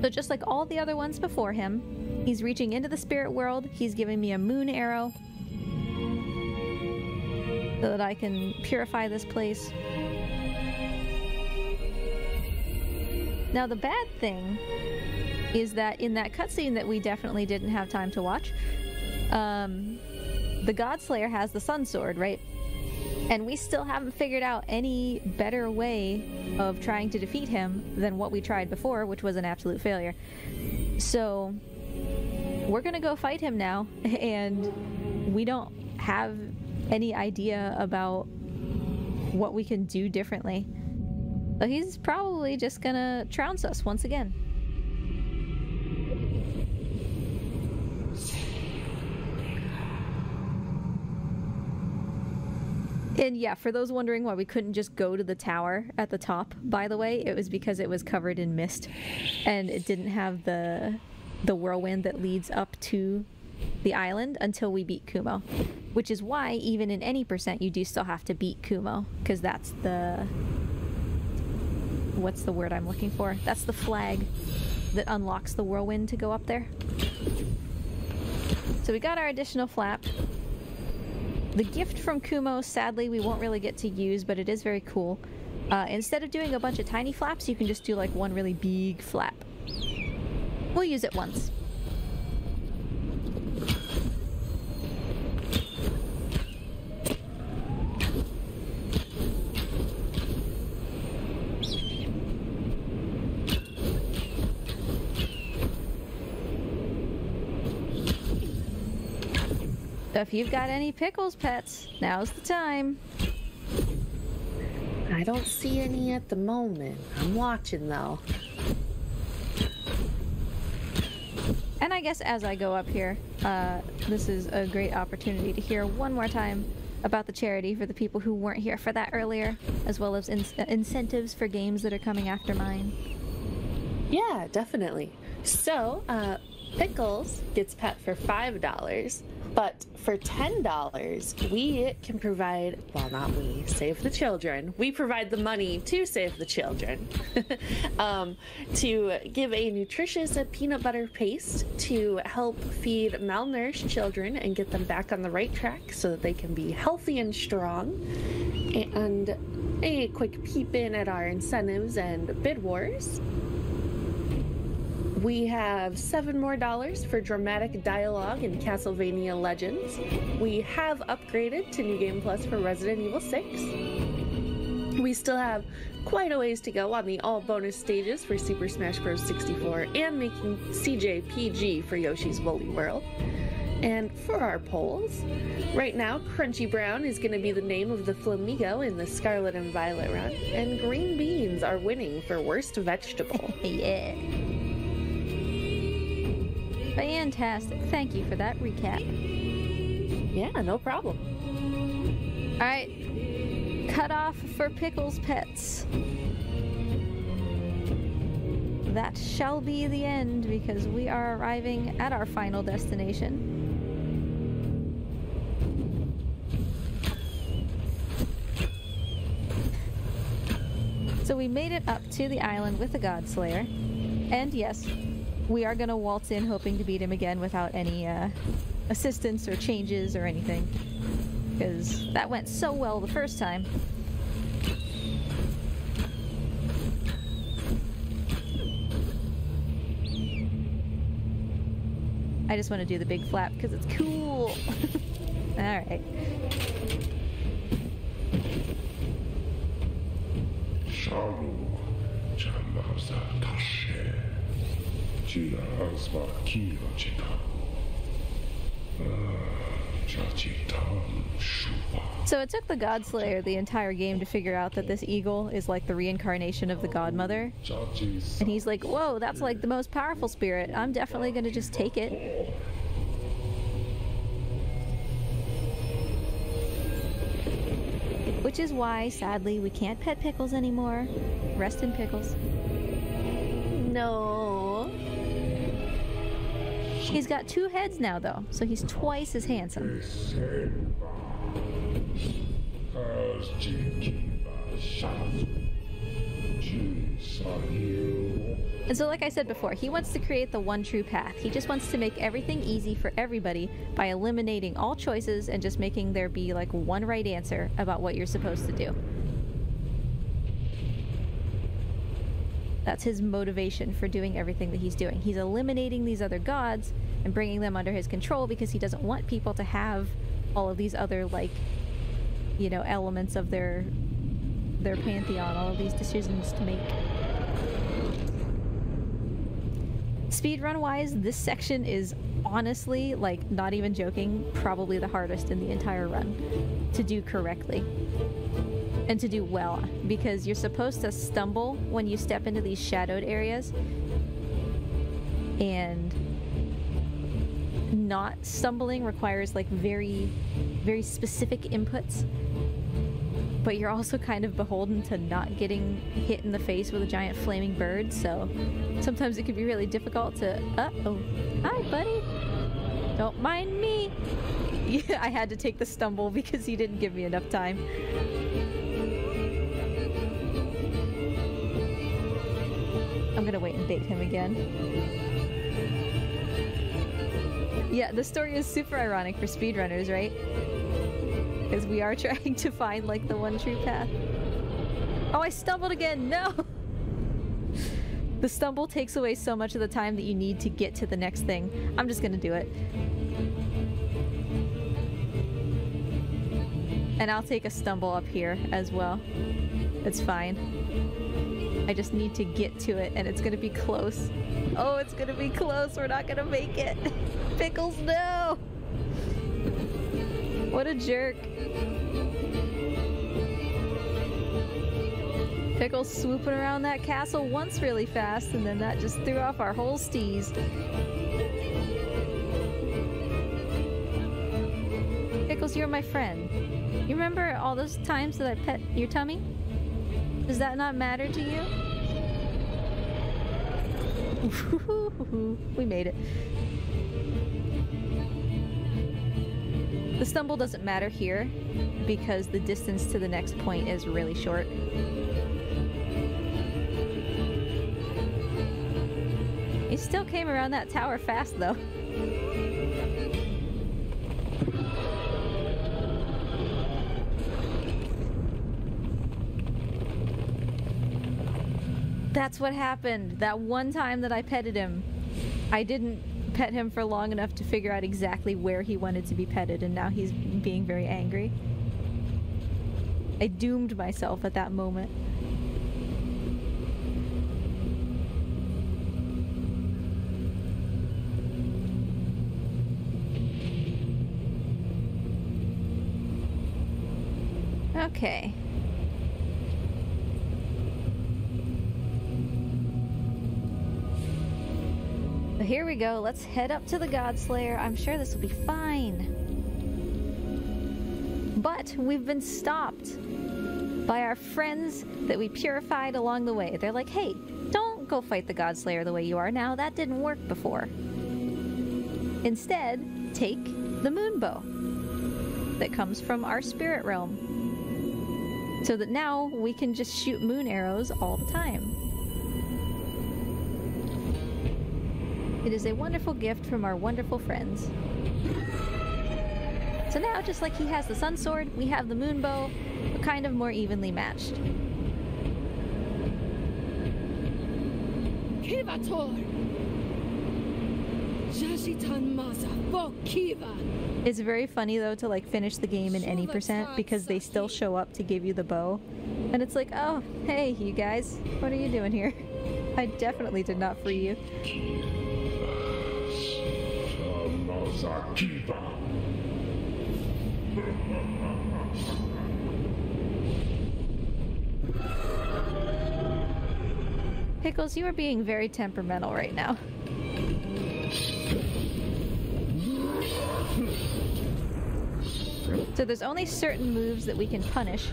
So just like all the other ones before him, He's reaching into the spirit world. He's giving me a moon arrow so that I can purify this place. Now, the bad thing is that in that cutscene that we definitely didn't have time to watch, the Godslayer has the Sun Sword, right? And we still haven't figured out any better way of trying to defeat him than what we tried before, which was an absolute failure. So we're gonna go fight him now, and we don't have any idea about what we can do differently. So he's probably just gonna trounce us once again. And yeah, for those wondering why we couldn't just go to the tower at the top, by the way, it was because it was covered in mist and it didn't have the whirlwind that leads up to the island until we beat Kumo. Which is why, even in any percent, you do still have to beat Kumo, because that's the... what's the word I'm looking for? That's the flag that unlocks the whirlwind to go up there. So we got our additional flap. The gift from Kumo, sadly, we won't really get to use, but it is very cool. Instead of doing a bunch of tiny flaps, you can just do like one really big flap. We'll use it once. If you've got any pickles pets, now's the time. I don't see any at the moment. I'm watching though. And I guess as I go up here, this is a great opportunity to hear one more time about the charity for the people who weren't here for that earlier, as well as incentives for games that are coming after mine. Yeah, definitely. So, Pickles gets pet for $5, but for $10, we can provide, well, not we, Save the Children. We provide the money to Save the Children to give a nutritious peanut butter paste to help feed malnourished children and get them back on the right track so that they can be healthy and strong. And a quick peep in at our incentives and bid wars. We have $7 more for dramatic dialogue in Castlevania Legends. We have upgraded to New Game Plus for Resident Evil 6. We still have quite a ways to go on the all bonus stages for Super Smash Bros. 64 and making CJ PG for Yoshi's Woolly World. And for our polls, right now Crunchy Brown is going to be the name of the Flamingo in the Scarlet and Violet run, and green beans are winning for worst vegetable. Yeah. Fantastic. Thank you for that recap. Yeah, no problem. Alright. Cut off for Pickles pets. That shall be the end because we are arriving at our final destination. So we made it up to the island with the Godslayer. And yes, we are going to waltz in hoping to beat him again without any assistance or changes or anything. Because that went so well the first time. I just want to do the big flap because it's cool. Alright. So it took the Godslayer the entire game to figure out that this eagle is like the reincarnation of the Godmother. And he's like, whoa, that's like the most powerful spirit. I'm definitely gonna just take it. Which is why, sadly, we can't pet Pickles anymore. Rest in Pickles. No. He's got 2 heads now, though, so he's twice as handsome. And so like I said before, he wants to create the one true path. He just wants to make everything easy for everybody by eliminating all choices and just making there be like one right answer about what you're supposed to do. That's his motivation for doing everything that he's doing. He's eliminating these other gods and bringing them under his control because he doesn't want people to have all of these other, like, you know, elements of their pantheon, all of these decisions to make. Speedrun-wise, this section is honestly, like, not even joking, probably the hardest in the entire run to do correctly. And to do well, because you're supposed to stumble when you step into these shadowed areas, and not stumbling requires like very, very specific inputs, but you're also kind of beholden to not getting hit in the face with a giant flaming bird, so sometimes it can be really difficult to... Uh-oh. Hi, buddy! Don't mind me! Yeah, I had to take the stumble because he didn't give me enough time. I'm gonna wait and bait him again. Yeah, the story is super ironic for speedrunners, right? Because we are trying to find, like, the one true path. Oh, I stumbled again! No! The stumble takes away so much of the time that you need to get to the next thing. I'm just gonna do it. And I'll take a stumble up here as well. It's fine. I just need to get to it, and it's gonna be close. Oh, it's gonna be close. We're not gonna make it. Pickles, no! What a jerk. Pickles swooping around that castle once really fast, and then that just threw off our whole steez. Pickles, you're my friend. You remember all those times that I pet your tummy? Does that not matter to you? We made it. The stumble doesn't matter here because the distance to the next point is really short. He still came around that tower fast though. That's what happened. That one time that I petted him, I didn't pet him for long enough to figure out exactly where he wanted to be petted, and now he's being very angry. I doomed myself at that moment. Okay. But here we go. Let's head up to the Godslayer. I'm sure this will be fine. But we've been stopped by our friends that we purified along the way. They're like, hey, don't go fight the Godslayer the way you are now. That didn't work before. Instead, take the moonbow that comes from our spirit realm, so that now we can just shoot moon arrows all the time. It is a wonderful gift from our wonderful friends. So now, just like he has the sun sword, we have the moon bow, but kind of more evenly matched. It's very funny though to like finish the game in any percent because they still show up to give you the bow. And it's like, oh, hey you guys, what are you doing here? I definitely did not free you. Pickles, you are being very temperamental right now. So there's only certain moves that we can punish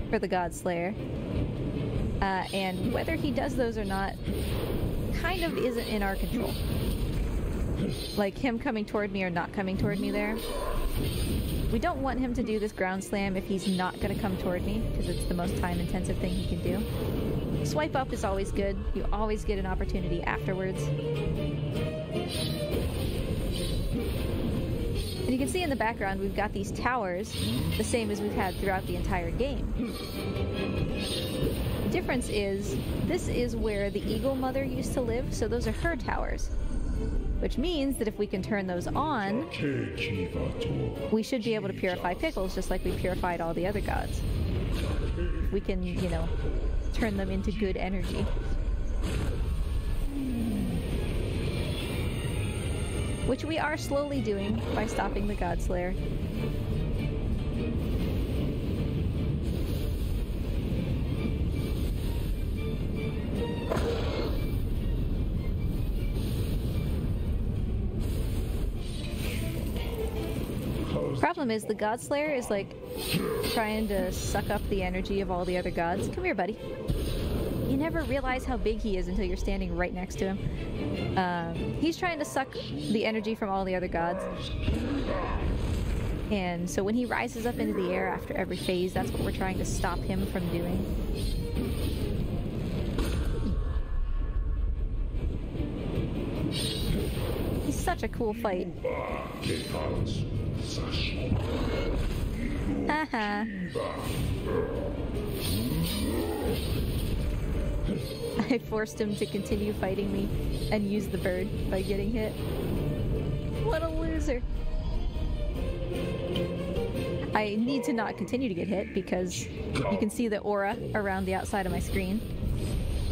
for the Godslayer. And whether he does those or not kind of isn't in our control. Like him coming toward me or not coming toward me there. We don't want him to do this ground slam if he's not going to come toward me, because it's the most time intensive thing he can do. Swipe up is always good. You always get an opportunity afterwards. And you can see in the background we've got these towers, the same as we've had throughout the entire game. The difference is, this is where the Eagle Mother used to live, so those are her towers. Which means that if we can turn those on, we should be able to purify Pickles just like we purified all the other gods. We can, you know, turn them into good energy. Which we are slowly doing by stopping the Godslayer. Problem is, the Godslayer is like trying to suck up the energy of all the other gods. Come here, buddy. You never realize how big he is until you're standing right next to him. He's trying to suck the energy from all the other gods. And so when he rises up into the air after every phase, that's what we're trying to stop him from doing. He's such a cool fight. Haha. I forced him to continue fighting me and use the bird by getting hit. What a loser. I need to not continue to get hit because you can see the aura around the outside of my screen.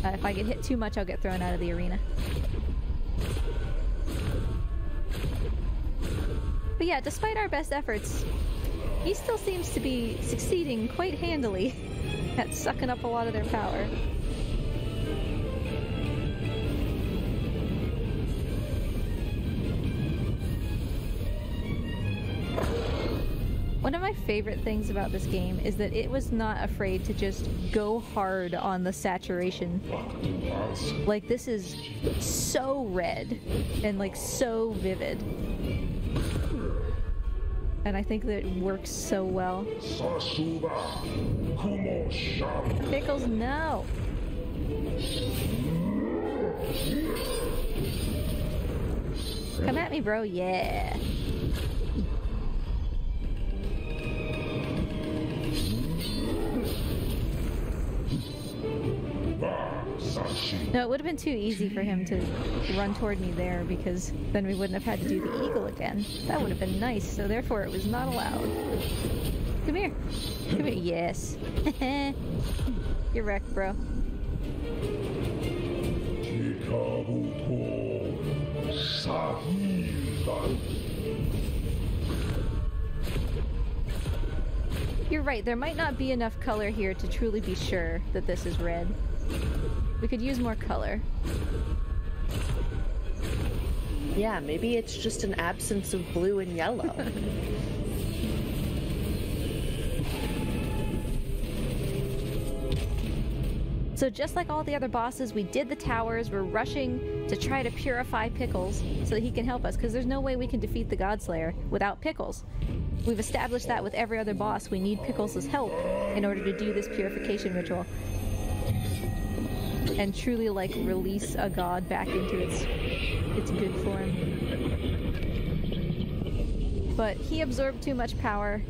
If I get hit too much, I'll get thrown out of the arena. But yeah, despite our best efforts, he still seems to be succeeding quite handily at sucking up a lot of their power. One of my favorite things about this game is that it was not afraid to just go hard on the saturation. Like, this is so red and like so vivid. And I think that it works so well. Pickles, no! Come at me, bro, yeah! No, it would have been too easy for him to run toward me there, because then we wouldn't have had to do the eagle again. That would have been nice, so therefore it was not allowed. Come here. Come here. Yes. You're wrecked, bro. You're right, there might not be enough color here to truly be sure that this is red. We could use more color. Yeah, maybe it's just an absence of blue and yellow. So just like all the other bosses, we did the towers. We're rushing to try to purify Pickles so that he can help us, because there's no way we can defeat the Godslayer without Pickles. We've established that with every other boss. We need Pickles' help in order to do this purification ritual. And truly, like, release a god back into its good form. But he absorbed too much power.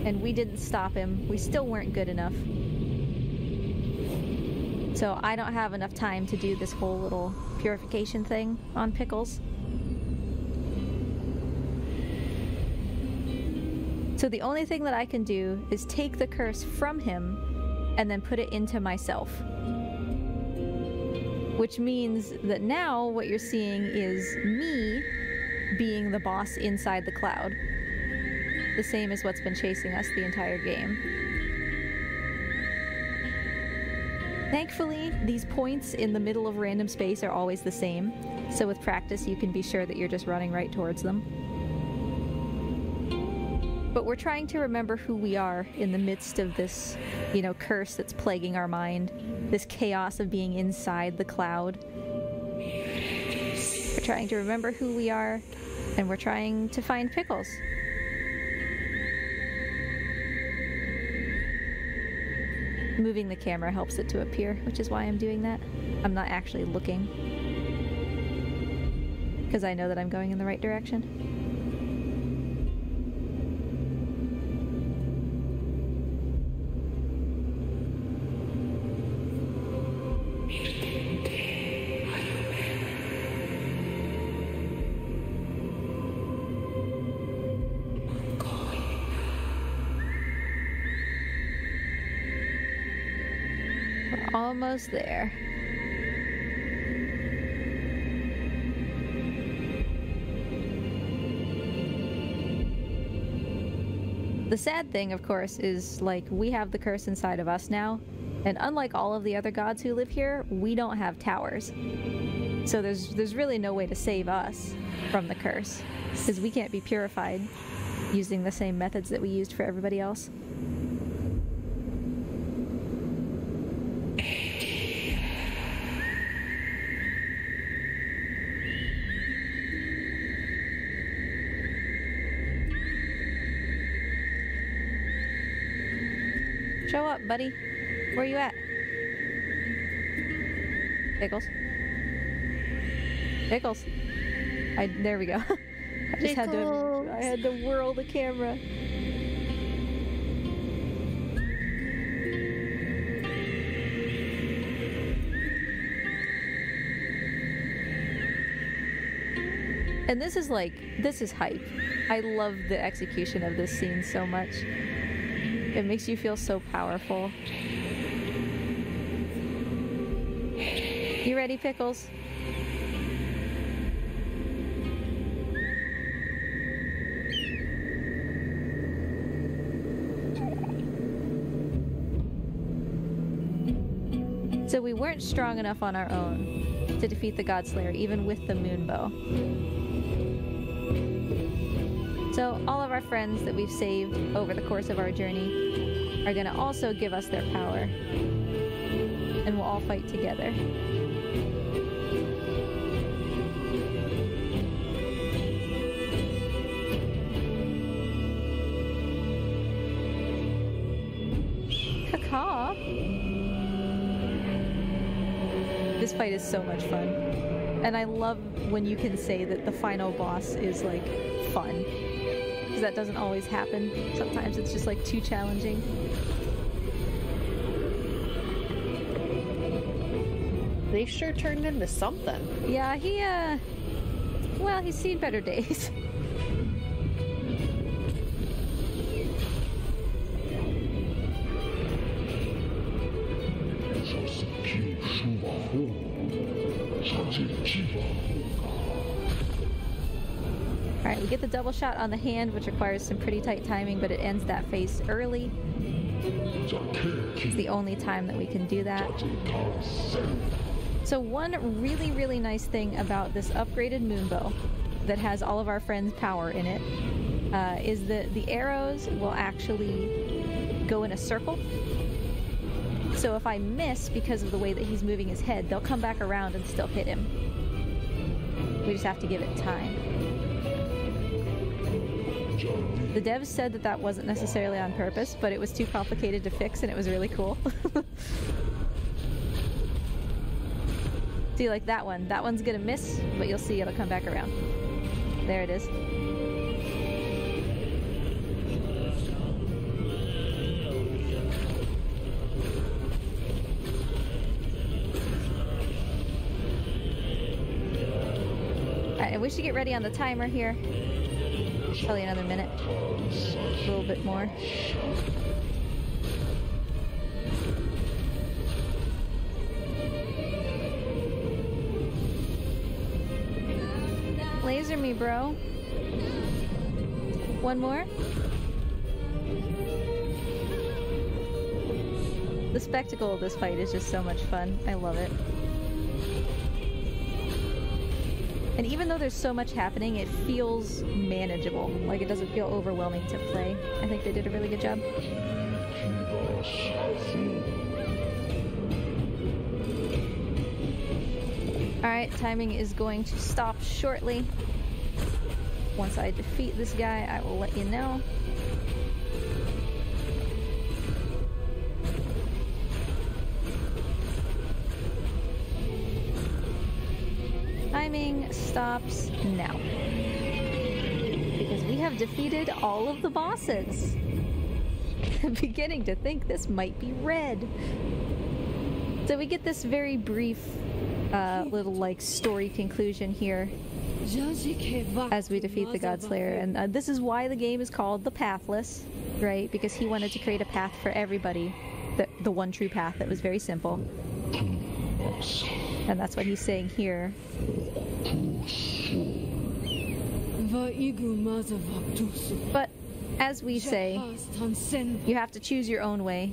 And we didn't stop him. We still weren't good enough. So I don't have enough time to do this whole little purification thing on Pickles. So the only thing that I can do is take the curse from him and then put it into myself. Which means that now what you're seeing is me being the boss inside the cloud. The same as what's been chasing us the entire game. Thankfully, these points in the middle of random space are always the same, so with practice you can be sure that you're just running right towards them. But we're trying to remember who we are in the midst of this, you know, curse that's plaguing our mind, this chaos of being inside the cloud. We're trying to remember who we are, and we're trying to find Pickles. moving the camera helps it to appear, which is why I'm doing that. I'm not actually looking, because I know that I'm going in the right direction. Almost there. The sad thing, of course, is like we have the curse inside of us now, and unlike all of the other gods who live here, we don't have towers. So there's really no way to save us from the curse, because we can't be purified using the same methods that we used for everybody else. Show up, buddy. Where you at? Pickles. Pickles. There we go. I just had to whirl the camera. And this is hype. I love the execution of this scene so much. It makes you feel so powerful. You ready, Pickles? So we weren't strong enough on our own to defeat the Godslayer, even with the Moonbow. So all of our friends that we've saved over the course of our journey are going to also give us their power, and we'll all fight together. Caw. This fight is so much fun, and I love when you can say that the final boss is like fun. That doesn't always happen. Sometimes it's just like too challenging. They sure turned into something. Yeah, well, he's seen better days. Alright, we get the double shot on the hand, which requires some pretty tight timing, but it ends that phase early. It's the only time that we can do that. So one really, really nice thing about this upgraded Moonbow that has all of our friends' power in it is that the arrows will actually go in a circle. So if I miss because of the way that he's moving his head, they'll come back around and still hit him. We just have to give it time. The devs said that that wasn't necessarily on purpose, but it was too complicated to fix and it was really cool. See, like that one. That one's gonna miss, but you'll see it'll come back around. There it is. Alright, and we should get ready on the timer here. Probably another minute. A little bit more. Laser me, bro. One more. The spectacle of this fight is just so much fun. I love it. And even though there's so much happening, it feels manageable. Like, it doesn't feel overwhelming to play. I think they did a really good job. Alright, timing is going to stop shortly. Once I defeat this guy, I will let you know. timing stops now. Because we have defeated all of the bosses. I'm beginning to think this might be red. So we get this very brief little like story conclusion here as we defeat the Godslayer, and this is why the game is called the Pathless, right? Because he wanted to create a path for everybody, the one true path that was very simple, and that's what he's saying here. But as we say, you have to choose your own way.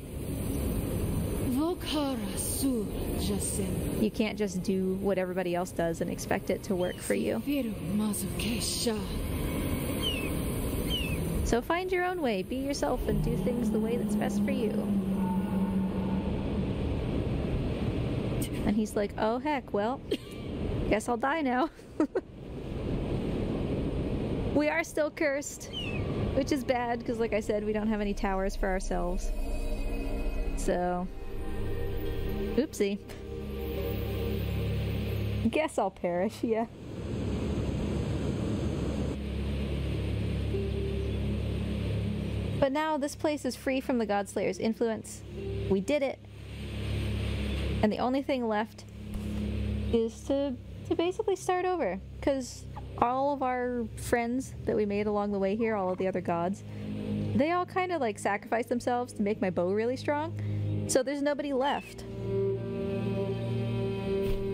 You can't just do what everybody else does and expect it to work for you. So find your own way, be yourself, and do things the way that's best for you. And he's like, oh heck, well, guess I'll die now. We are still cursed, which is bad, because like I said, we don't have any towers for ourselves. So... oopsie. Guess I'll perish, yeah. But now this place is free from the Godslayer's influence. We did it. And the only thing left is to basically start over. Because all of our friends that we made along the way here, all of the other gods, they all kind of like sacrificed themselves to make my bow really strong. So there's nobody left.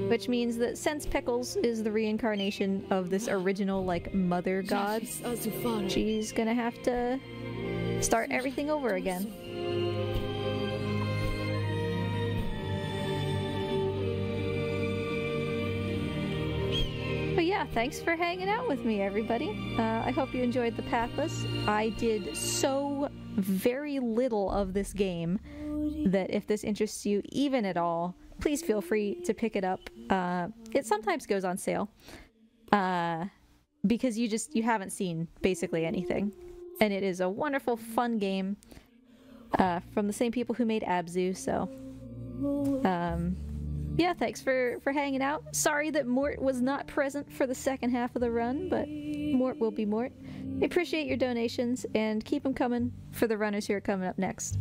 Which means that since Pickles is the reincarnation of this original, like, mother god, she's gonna have to start everything over again. But yeah, thanks for hanging out with me, everybody. I hope you enjoyed the Pathless. I did so very little of this game that if this interests you even at all, please feel free to pick it up. It sometimes goes on sale because you haven't seen basically anything, and it is a wonderful, fun game from the same people who made Abzu. So, yeah, thanks for hanging out. Sorry that Mort was not present for the second half of the run, but Mort will be Mort. I appreciate your donations, and keep them coming for the runners who are coming up next.